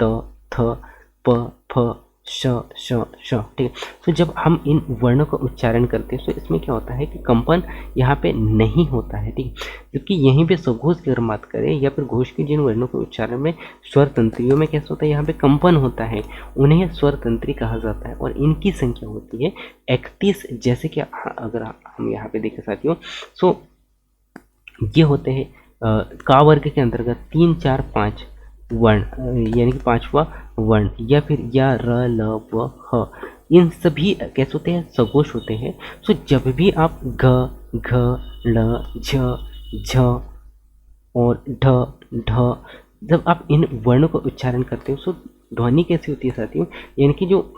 त, थ, प, फ, श, श, श। ठीक है, तो जब हम इन वर्णों का उच्चारण करते हैं तो इसमें क्या होता है कि कंपन यहाँ पे नहीं होता है। ठीक है, क्योंकि यहीं पे सघोष की अगर बात करें या फिर घोष की जिन वर्णों के उच्चारण में स्वर तंत्रियों में कैसे होता है, यहाँ पे कंपन होता है, उन्हें स्वर तंत्री कहा जाता है। और इनकी संख्या होती है 31। जैसे कि अगर हम यहाँ पे देखें साथियों, सो ये होते हैं का वर्ग के अंतर्गत 3, 4, 5 वर्ण, यानी कि 5वां वर्ण, या फिर या, र, ल, व, ह, इन सभी कैसे होते हैं, सघोष होते हैं। सो जब भी आप घ, घ, ल, झ, झ और ढ, ढ, जब आप इन वर्णों का उच्चारण करते हो तो ध्वनि कैसी होती है साथियों, यानी कि जो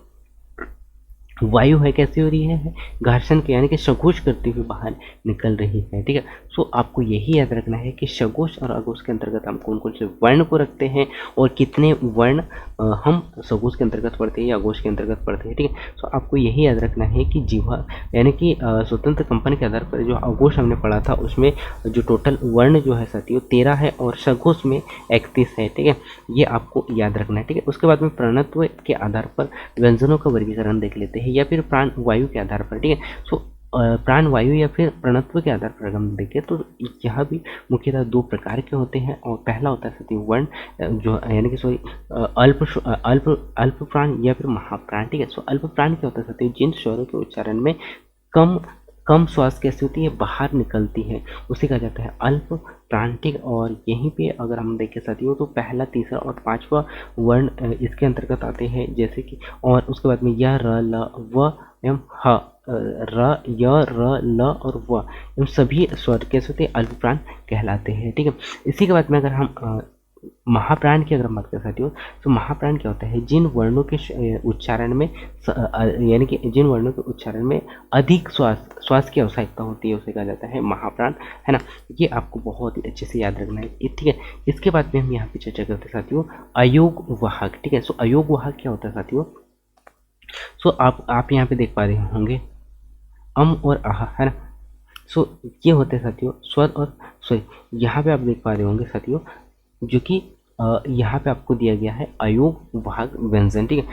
वायु है कैसी हो रही है, घर्षण के यानी कि सघोष करते हुए बाहर निकल रही है। ठीक है, सो आपको यही याद रखना है कि सघोष और अघोष के अंतर्गत हम कौन कौन से वर्ण को रखते हैं और कितने वर्ण हम सघोष के अंतर्गत पढ़ते हैं या अघोष के अंतर्गत पढ़ते हैं, ठीक है। सो आपको यही याद रखना है कि जीवा यानी कि स्वतंत्र कंपन के आधार पर जो अघोष हमने पढ़ा था उसमें जो टोटल वर्ण जो है साथियों 13 है और सघोष में 31 है, ठीक है। ये आपको याद रखना है, ठीक है। उसके बाद में प्रणत्व के आधार पर व्यंजनों का वर्गीकरण देख लेते हैं या फिर प्राण वायु के आधार पर, ठीक है। सो प्राण वायु या फिर प्रणत्व के आधार पर अगर हम देखें तो यह भी मुख्यतः दो प्रकार के होते हैं। और पहला होता है साथियों वर्ण जो यानी कि सॉरी अल्प प्राण या फिर महाप्राण, ठीक है। सो अल्प प्राण क्या होता है साथियों, जिन स्वरों के उच्चारण में कम कम श्वास कैसी होती है, बाहर निकलती है, उसे कहा जाता है अल्प प्राण, ठीक। और यहीं पे अगर हम देखें साथियों तो पहला, तीसरा और पांचवा वर्ण इसके अंतर्गत आते हैं, जैसे कि और उसके बाद में य र ल व एवं ह र य र ल और व इन सभी स्वर कैसे होते हैं, अल्प प्राण कहलाते हैं, ठीक है। इसी के बाद में अगर हम महाप्राण की अगर हम बात करें साथियों तो महाप्राण क्या होता है, जिन वर्णों के उच्चारण में यानी कि जिन वर्णों के उच्चारण में अधिक श्वास की आवश्यकता होती है उसे कहा जाता है महाप्राण, है ना। ये आपको बहुत ही अच्छे से याद रखना है, ठीक है। इसके बाद में हम यहाँ पे चर्चा करते हैं साथियों अयोग वाहक, ठीक है। सो अयोग वाहक क्या होता है साथियों, सो आप यहाँ पे देख पा रहे होंगे अम और आह, है ना। सो ये होते हैं साथियों स्वर और सॉरी यहाँ पे आप देख पा रहे होंगे साथियों जो कि यहाँ पे आपको दिया गया है अयोग वाहक व्यंजन, ठीक है।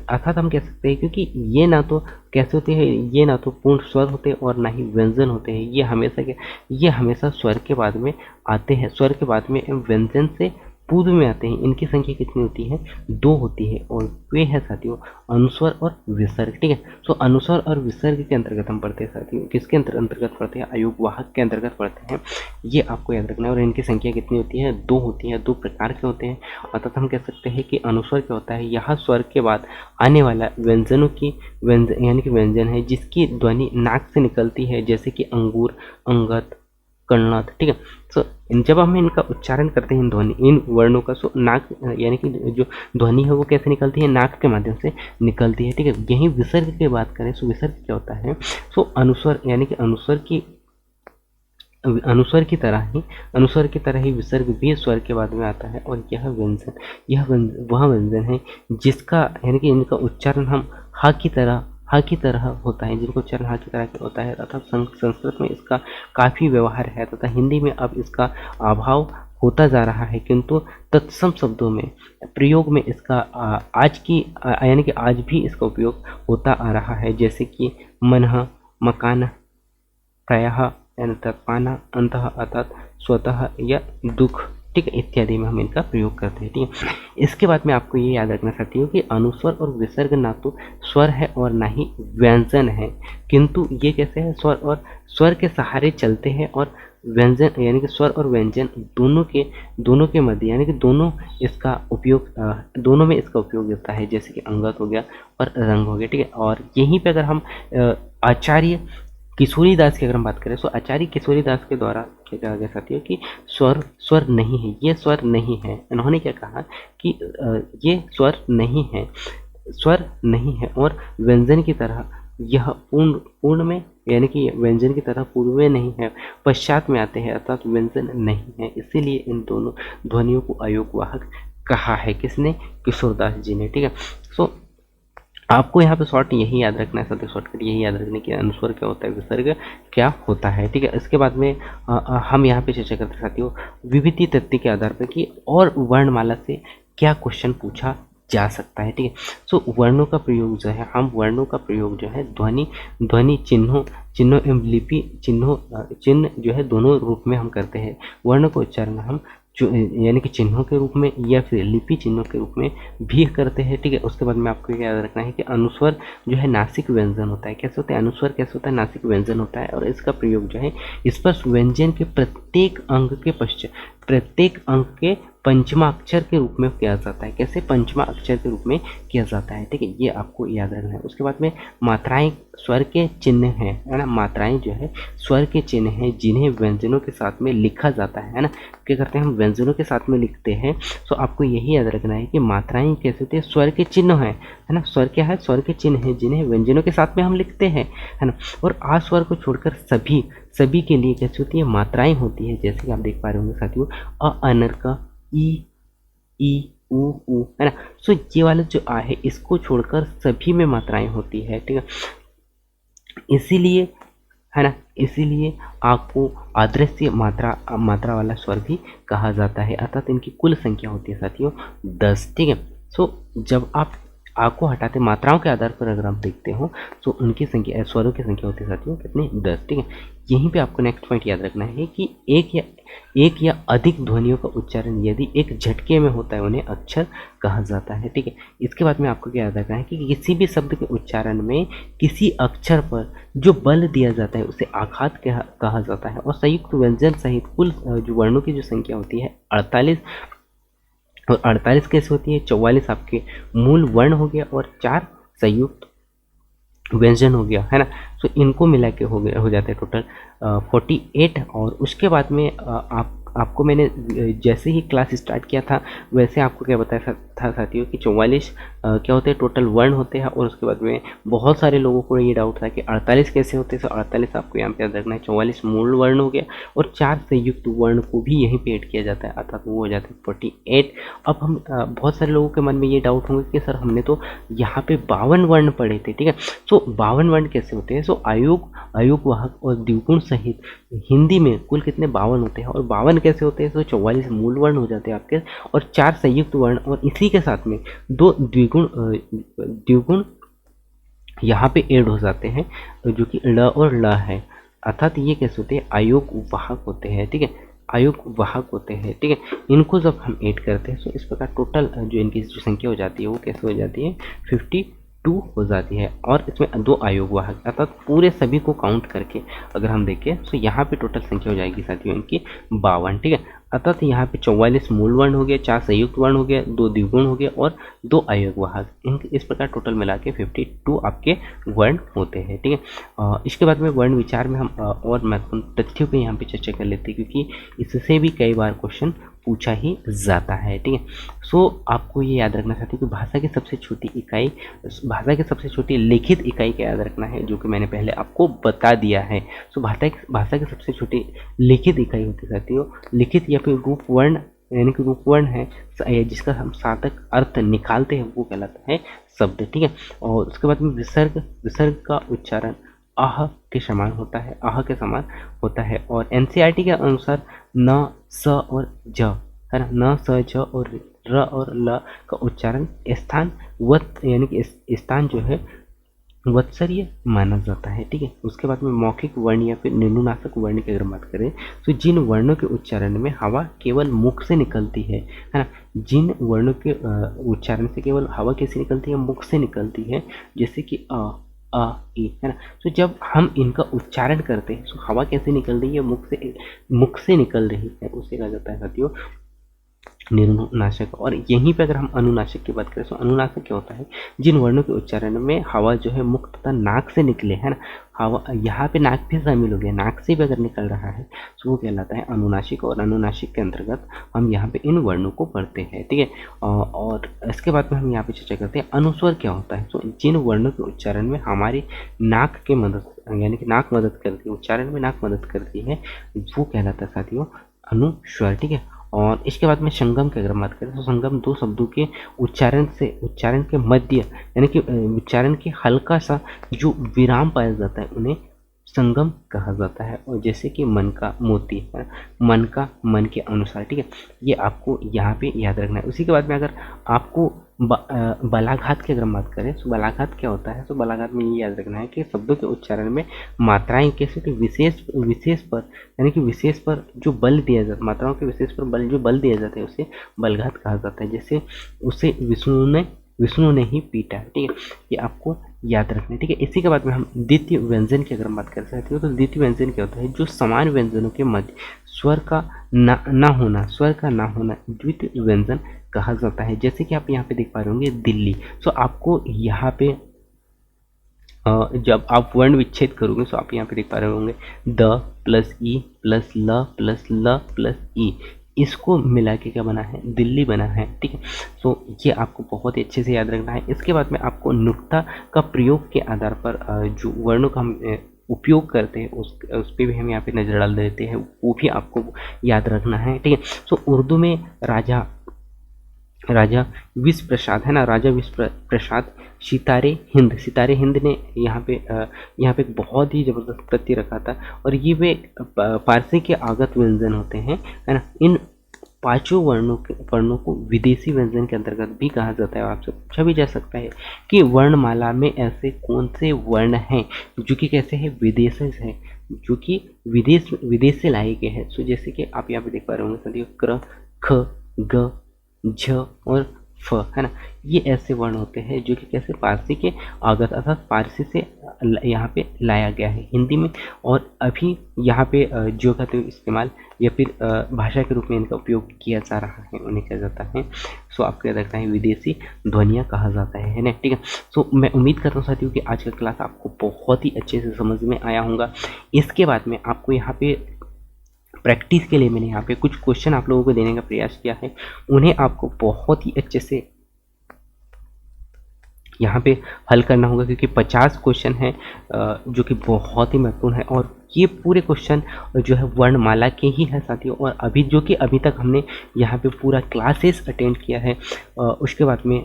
अर्थात हम कह सकते हैं क्योंकि ये ना तो कैसे होते हैं, ये ना तो पूर्ण स्वर होते हैं और ना ही व्यंजन होते हैं, ये हमेशा स्वर के बाद में आते हैं, स्वर के बाद में व्यंजन से पूर्व में आते हैं। इनकी संख्या कितनी होती है, 2 होती है और वे है साथियों अनुस्वर और विसर्ग, ठीक है। सो अनुस्वर और विसर्ग के अंतर्गत हम पढ़ते हैं साथियों, किसके अंतर्गत पढ़ते हैं, अयोग वाहक के अंतर्गत पढ़ते हैं। ये आपको याद रखना है। और इनकी संख्या कितनी होती है, 2 होती है, 2 प्रकार के होते हैं। अर्थात हम कह सकते हैं कि अनुस्वर क्या होता है, यह स्वर के बाद आने वाला व्यंजनों की यानी कि व्यंजन है जिसकी ध्वनि नाक से निकलती है, जैसे कि अंगूर, अंगत, कन्नड़, ठीक है। सो जब हम इनका उच्चारण करते हैं इन वर्णों का, सो नाक यानी कि जो ध्वनि है वो कैसे निकलती है, नाक के माध्यम से निकलती है, ठीक है। यही विसर्ग की बात करें, सो विसर्ग क्या होता है, सो अनुस्वर यानी कि अनुस्वर की तरह ही विसर्ग भी स्वर के बाद में आता है। और वह व्यंजन है जिसका यानी कि इनका उच्चारण हम हा की तरह होता है, जिनको उच्चारण हा की तरह होता है। तथा संस्कृत में इसका काफ़ी व्यवहार है तथा हिंदी में अब इसका अभाव होता जा रहा है, किंतु तत्सम शब्दों में प्रयोग में इसका यानी कि आज भी इसका उपयोग होता आ रहा है, जैसे कि मनः, मकान, प्रायः, पाना, अंतः, अर्थात स्वतः या दुख, ठीक है, इत्यादि में हम इनका प्रयोग करते हैं, ठीक है। इसके बाद में आपको ये याद रखना चाहती हूँ कि अनुस्वर और विसर्ग ना तो स्वर है और ना ही व्यंजन है, किंतु ये कैसे है, स्वर के सहारे चलते हैं और व्यंजन यानी कि स्वर और व्यंजन दोनों के मध्य यानी कि दोनों में इसका उपयोग होता है, जैसे कि अंगत हो गया और रंग हो गया, ठीक है। और यहीं पे अगर हम आचार्य किशोरी दास की अगर हम बात करें, तो आचार्य किशोरी दास के द्वारा क्या कहा गया साथियों कि स्वर नहीं है, ये स्वर नहीं है। इन्होंने क्या कहा कि ये स्वर नहीं है और व्यंजन की तरह यह पूर्ण में यानी कि व्यंजन की तरह पूर्व में नहीं है, पश्चात में आते हैं, अर्थात व्यंजन नहीं है। इसीलिए इन दोनों ध्वनियों को अयोग वाहक कहा है, किसने, किशोरदास जी ने, ठीक है। सो आपको यहाँ पे शॉर्ट यही याद रखना है साथियों, शॉर्टकट यही याद रखने की अनुस्वर क्या होता है, विसर्ग क्या होता है, ठीक है। इसके बाद में हम यहाँ पे चर्चा करते हैं साथियों विभिन्न तथ्य के आधार पर कि और वर्णमाला से क्या क्वेश्चन पूछा जा सकता है, ठीक है। सो वर्णों का प्रयोग जो है, हम वर्णों का प्रयोग जो है ध्वनि चिन्हों एवं लिपि चिन्ह जो है दोनों रूप में हम करते हैं। वर्ण को उच्चारण हम यानी कि चिन्हों के रूप में या फिर लिपि चिन्हों के रूप में भी करते हैं, ठीक है। उसके बाद में आपको याद रखना है कि अनुस्वर जो है नासिक व्यंजन होता है। कैसे होता है अनुस्वर, कैसे होता है नासिक व्यंजन होता है, और इसका प्रयोग जो है स्पर्श व्यंजन के प्रत्येक अंग के पंचमा अक्षर के रूप में किया जाता है। कैसे? पंचमा अक्षर के रूप में किया जाता है। ठीक है, ये आपको याद रखना है। उसके बाद में मात्राएं स्वर के चिन्ह हैं, है ना। मात्राएं जो है स्वर के चिन्ह हैं जिन्हें व्यंजनों के साथ में लिखा जाता है ना। क्या करते हैं हम? व्यंजनों के साथ में लिखते हैं। तो आपको यही याद रखना है कि मात्राएं कैसे होती है? स्वर के चिन्ह है ना। स्वर क्या है? स्वर के चिन्ह है जिन्हें व्यंजनों के साथ में हम लिखते हैं, है ना। और आ स्वर को छोड़कर सभी के लिए कैसी होती है? मात्राएं होती है। जैसे कि आप देख पा रहे होंगे साथियों, अ अनर का ई ऊ, है ना। सो ये वाला जो आ है इसको छोड़कर सभी में मात्राएं होती है। ठीक है, इसीलिए, है ना, इसीलिए आ को अदृश्य मात्रा वाला स्वर भी कहा जाता है। अर्थात इनकी कुल संख्या होती है साथियों 10। ठीक है, सो जब आप आ को हटाते मात्राओं के आधार पर अगर आप देखते हो तो उनकी संख्या, स्वरों की संख्या होती है साथियों कितनी? 10। ठीक है, यहीं पे आपको नेक्स्ट पॉइंट याद रखना है कि एक या अधिक ध्वनियों का उच्चारण यदि एक झटके में होता है उन्हें अक्षर कहा जाता है। ठीक है, इसके बाद में आपको क्या याद रखना है कि किसी भी शब्द के उच्चारण में किसी अक्षर पर जो बल दिया जाता है उसे आघात कहा जाता है। और संयुक्त व्यंजन सहित कुल जो वर्णों की जो संख्या होती है 48, और 48 कैसे होती है? 44 आपके मूल वर्ण हो गया और 4 संयुक्त व्यंजन हो गया, है ना। तो इनको मिला के हो जाते हैं टोटल 48। और उसके बाद में आपको मैंने जैसे ही क्लास स्टार्ट किया था वैसे आपको क्या बताया था साथियों कि 44 क्या होते हैं? टोटल वर्ण होते हैं। और उसके बाद में बहुत सारे लोगों को ये डाउट था कि 48 कैसे होते हैं। तो 48 आपको यहाँ पे याद रखना है, 44 मूल वर्ण हो गया और 4 संयुक्त वर्ण को भी यहीं पे ऐड किया जाता है, अर्थात वो हो जाता है 48। अब हम बहुत सारे लोगों के मन में ये डाउट होंगे कि सर हमने तो यहाँ पे 52 वर्ण पढ़े थे। ठीक है, सो 52 वर्ण कैसे होते हैं? सो आयोग, वाहक और द्विगुण सहित हिंदी में कुल कितने? 52 होते हैं। और 52 कैसे होते हैं? तो 44 मूल वर्ण हो जाते हैं आपके और 4 संयुक्त वर्ण, और इसी के साथ में 2 द्विगुण यहाँ पे ऐड हो जाते हैं जो कि ल और ल है। अर्थात ये कैसे होते हैं? आयोग वाहक होते हैं। ठीक है, आयोग वाहक होते हैं। ठीक है, इनको जब हम ऐड करते हैं तो इस प्रकार टोटल जो इनकी जो संख्या हो जाती है वो कैसे हो जाती है? 52 हो जाती है। और इसमें 2 आयोग वाहक, अर्थात पूरे सभी को काउंट करके अगर हम देखें तो यहाँ पे टोटल संख्या हो जाएगी साथियों इनकी 52। ठीक है, अर्थात यहाँ पे 44 मूल वर्ण हो गया, 4 संयुक्त वर्ण हो गया, 2 द्विगुण हो गया और 2 आयोग वाहक। इस प्रकार टोटल मिला के 52 आपके वर्ण होते हैं। ठीक है, इसके बाद में वर्ण विचार में हम और महत्वपूर्ण तथ्यों पे यहाँ पे चर्चा कर लेते हैं क्योंकि इससे भी कई बार क्वेश्चन पूछा ही जाता है। ठीक है, सो आपको ये याद रखना चाहती हूँ कि भाषा की सबसे छोटी लिखित इकाई का याद रखना है, जो कि मैंने पहले आपको बता दिया है। सो भाषा की सबसे छोटी लिखित इकाई होती है साथियों लिखित या फिर रूप वर्ण, यानी कि रूप वर्ण है जिसका हम सार्थक अर्थ निकालते हैं वो कहलाता है शब्द। ठीक है, और उसके बाद में विसर्ग का उच्चारण आह के समान होता है, और एनसीईआरटी के अनुसार न, स और ज, है ना, न, स, ज और र और ल का उच्चारण यानी कि स्थान जो है वत्सर्य माना जाता है। ठीक है, उसके बाद में मौखिक वर्ण या फिर निनुनासिक वर्ण की अगर बात करें तो जिन वर्णों के उच्चारण में हवा केवल मुख से निकलती है ना, जिन वर्णों के उच्चारण से केवल हवा कैसे निकलती है? मुख से निकलती है, जैसे कि अ, ई, है ना। तो जब हम इनका उच्चारण करते हैं तो हवा कैसे निकल रही है? मुख से निकल रही है, उसे कहा जाता है साथियों निरुनाशक। और यहीं पे अगर हम अनुनासिक की बात करें तो अनुनासिक क्या होता है? जिन वर्णों के उच्चारण में हवा जो है मुख तथा नाक से निकले, है ना, हवा यहाँ पे नाक भी शामिल हो गया, नाक से भी अगर निकल रहा है तो वो कहलाता है अनुनासिक। और अनुनासिक के अंतर्गत हम यहाँ पे इन वर्णों को पढ़ते हैं। ठीक है, और इसके बाद में हम यहाँ पे चर्चा करते हैं अनुस्वर क्या होता है। तो जिन वर्णों के उच्चारण में हमारी नाक की मदद, यानी कि नाक मदद करती है, उच्चारण में नाक मदद करती है, वो कहलाता है साथियों अनुस्वर। ठीक है, और इसके बाद में संगम की अगर बात करें तो संगम 2 शब्दों के उच्चारण के मध्य, यानी कि उच्चारण के हल्का सा जो विराम पाया जाता है उन्हें संगम कहा जाता है। और जैसे कि मन का मोती है, मन का मन के अनुसार। ठीक है, ये आपको यहाँ पे याद रखना है। उसी के बाद में अगर आपको बलाघात की अगर बात करें तो बलाघात क्या होता है? तो बलाघात में ये याद रखना है कि शब्दों के उच्चारण में मात्राएं कैसे थी? विशेष पर, यानी कि विशेष पर जो बल दिया जाता है, मात्राओं के विशेष पर जो बल दिया जाता है उसे बलघात कहा जाता है। जैसे उसे विष्णु ने ही पीटा। ठीक है, ये आपको याद रखना है, ठीक है। इसी के बाद में हम द्वितीय व्यंजन की अगर हम बात कर सकते हो तो द्वितीय व्यंजन क्या होता है, जो समान व्यंजनों के मध्य स्वर का ना होना, स्वर का ना होना द्वितीय व्यंजन कहा जाता है। जैसे कि आप यहाँ पे देख पा रहे होंगे दिल्ली। सो आपको यहाँ पे जब आप वर्ण विच्छेद करोगे तो आप यहाँ पे देख पा रहे होंगे द प्लस ई प्लस ल प्लस ल प्लस ई, इसको मिला के क्या बना है, दिल्ली बना है, ठीक है। सो ये आपको बहुत ही अच्छे से याद रखना है। इसके बाद में आपको नुक्ता का प्रयोग के आधार पर जो वर्णों का हम उपयोग करते हैं उस पर भी हम यहाँ पे नज़र डाल देते हैं, वो भी आपको याद रखना है, ठीक है। सो उर्दू में राजा विश्व प्रसाद है ना, राजा विश्व प्रसाद सितारे हिंद ने यहाँ पे एक बहुत ही ज़बरदस्त प्रत्यय रखा था, और ये वे पारसी के आगत व्यंजन होते हैं, है ना। इन पांचों वर्णों को विदेशी व्यंजन के अंतर्गत भी कहा जाता है। आपसे पूछा भी जा सकता है कि वर्णमाला में ऐसे कौन से वर्ण हैं जो कि कैसे हैं, विदेशी हैं, जो कि विदेश से लाए गए हैं। सो जैसे कि आप यहाँ पे देख पा रहे होंगे साथियों, क्र, ख, ग, झ और फ, है ना। ये ऐसे वर्ण होते हैं जो कि कैसे पारसी के आगत अर्थात पारसी से यहाँ पे लाया गया है हिंदी में, और अभी यहाँ पे जो का तो इस्तेमाल या फिर भाषा के रूप में इनका उपयोग किया जा रहा है, उन्हें क्या जाता है, सो आपको याद रखना है विदेशी ध्वनियाँ कहा जाता है ना, ठीक है। सो मैं उम्मीद करता हूँ साथियों कि आज का क्लास आपको बहुत ही अच्छे से समझ में आया होगा। इसके बाद में आपको यहाँ पे प्रैक्टिस के लिए मैंने यहाँ पे कुछ क्वेश्चन आप लोगों को देने का प्रयास किया है, उन्हें आपको बहुत ही अच्छे से यहाँ पे हल करना होगा, क्योंकि 50 क्वेश्चन हैं जो कि बहुत ही महत्वपूर्ण है, और ये पूरे क्वेश्चन जो है वर्णमाला के ही हैं साथियों। और अभी तक हमने यहाँ पे पूरा क्लासेस अटेंड किया है, उसके बाद में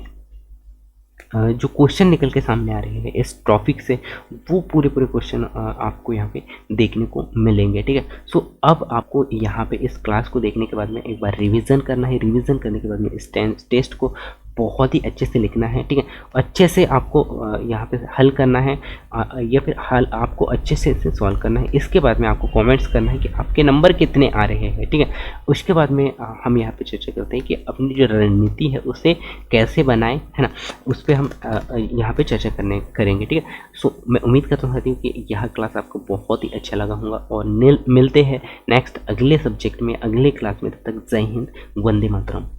जो क्वेश्चन निकल के सामने आ रहे हैं इस टॉपिक से, वो पूरे क्वेश्चन आपको यहाँ पे देखने को मिलेंगे, ठीक है। सो अब आपको यहाँ पे इस क्लास को देखने के बाद में एक बार रिवीजन करना है, रिवीजन करने के बाद में इस टेस्ट को बहुत ही अच्छे से लिखना है, ठीक है। अच्छे से आपको यहाँ पे हल करना है, या फिर हल आपको अच्छे से इसे सॉल्व करना है। इसके बाद में आपको कमेंट्स करना है कि आपके नंबर कितने आ रहे हैं, ठीक है। उसके बाद में हम यहाँ पे चर्चा करते हैं कि अपनी जो रणनीति है उसे कैसे बनाएं, है ना, उस पर हम यहाँ पे चर्चा करेंगे, ठीक है। सो मैं उम्मीद करता हूँ कि यह क्लास आपको बहुत ही अच्छा लगा होगा, और मिलते हैं नेक्स्ट अगले सब्जेक्ट में, अगले क्लास में। तब तक जय हिंद, वंदे मातरम।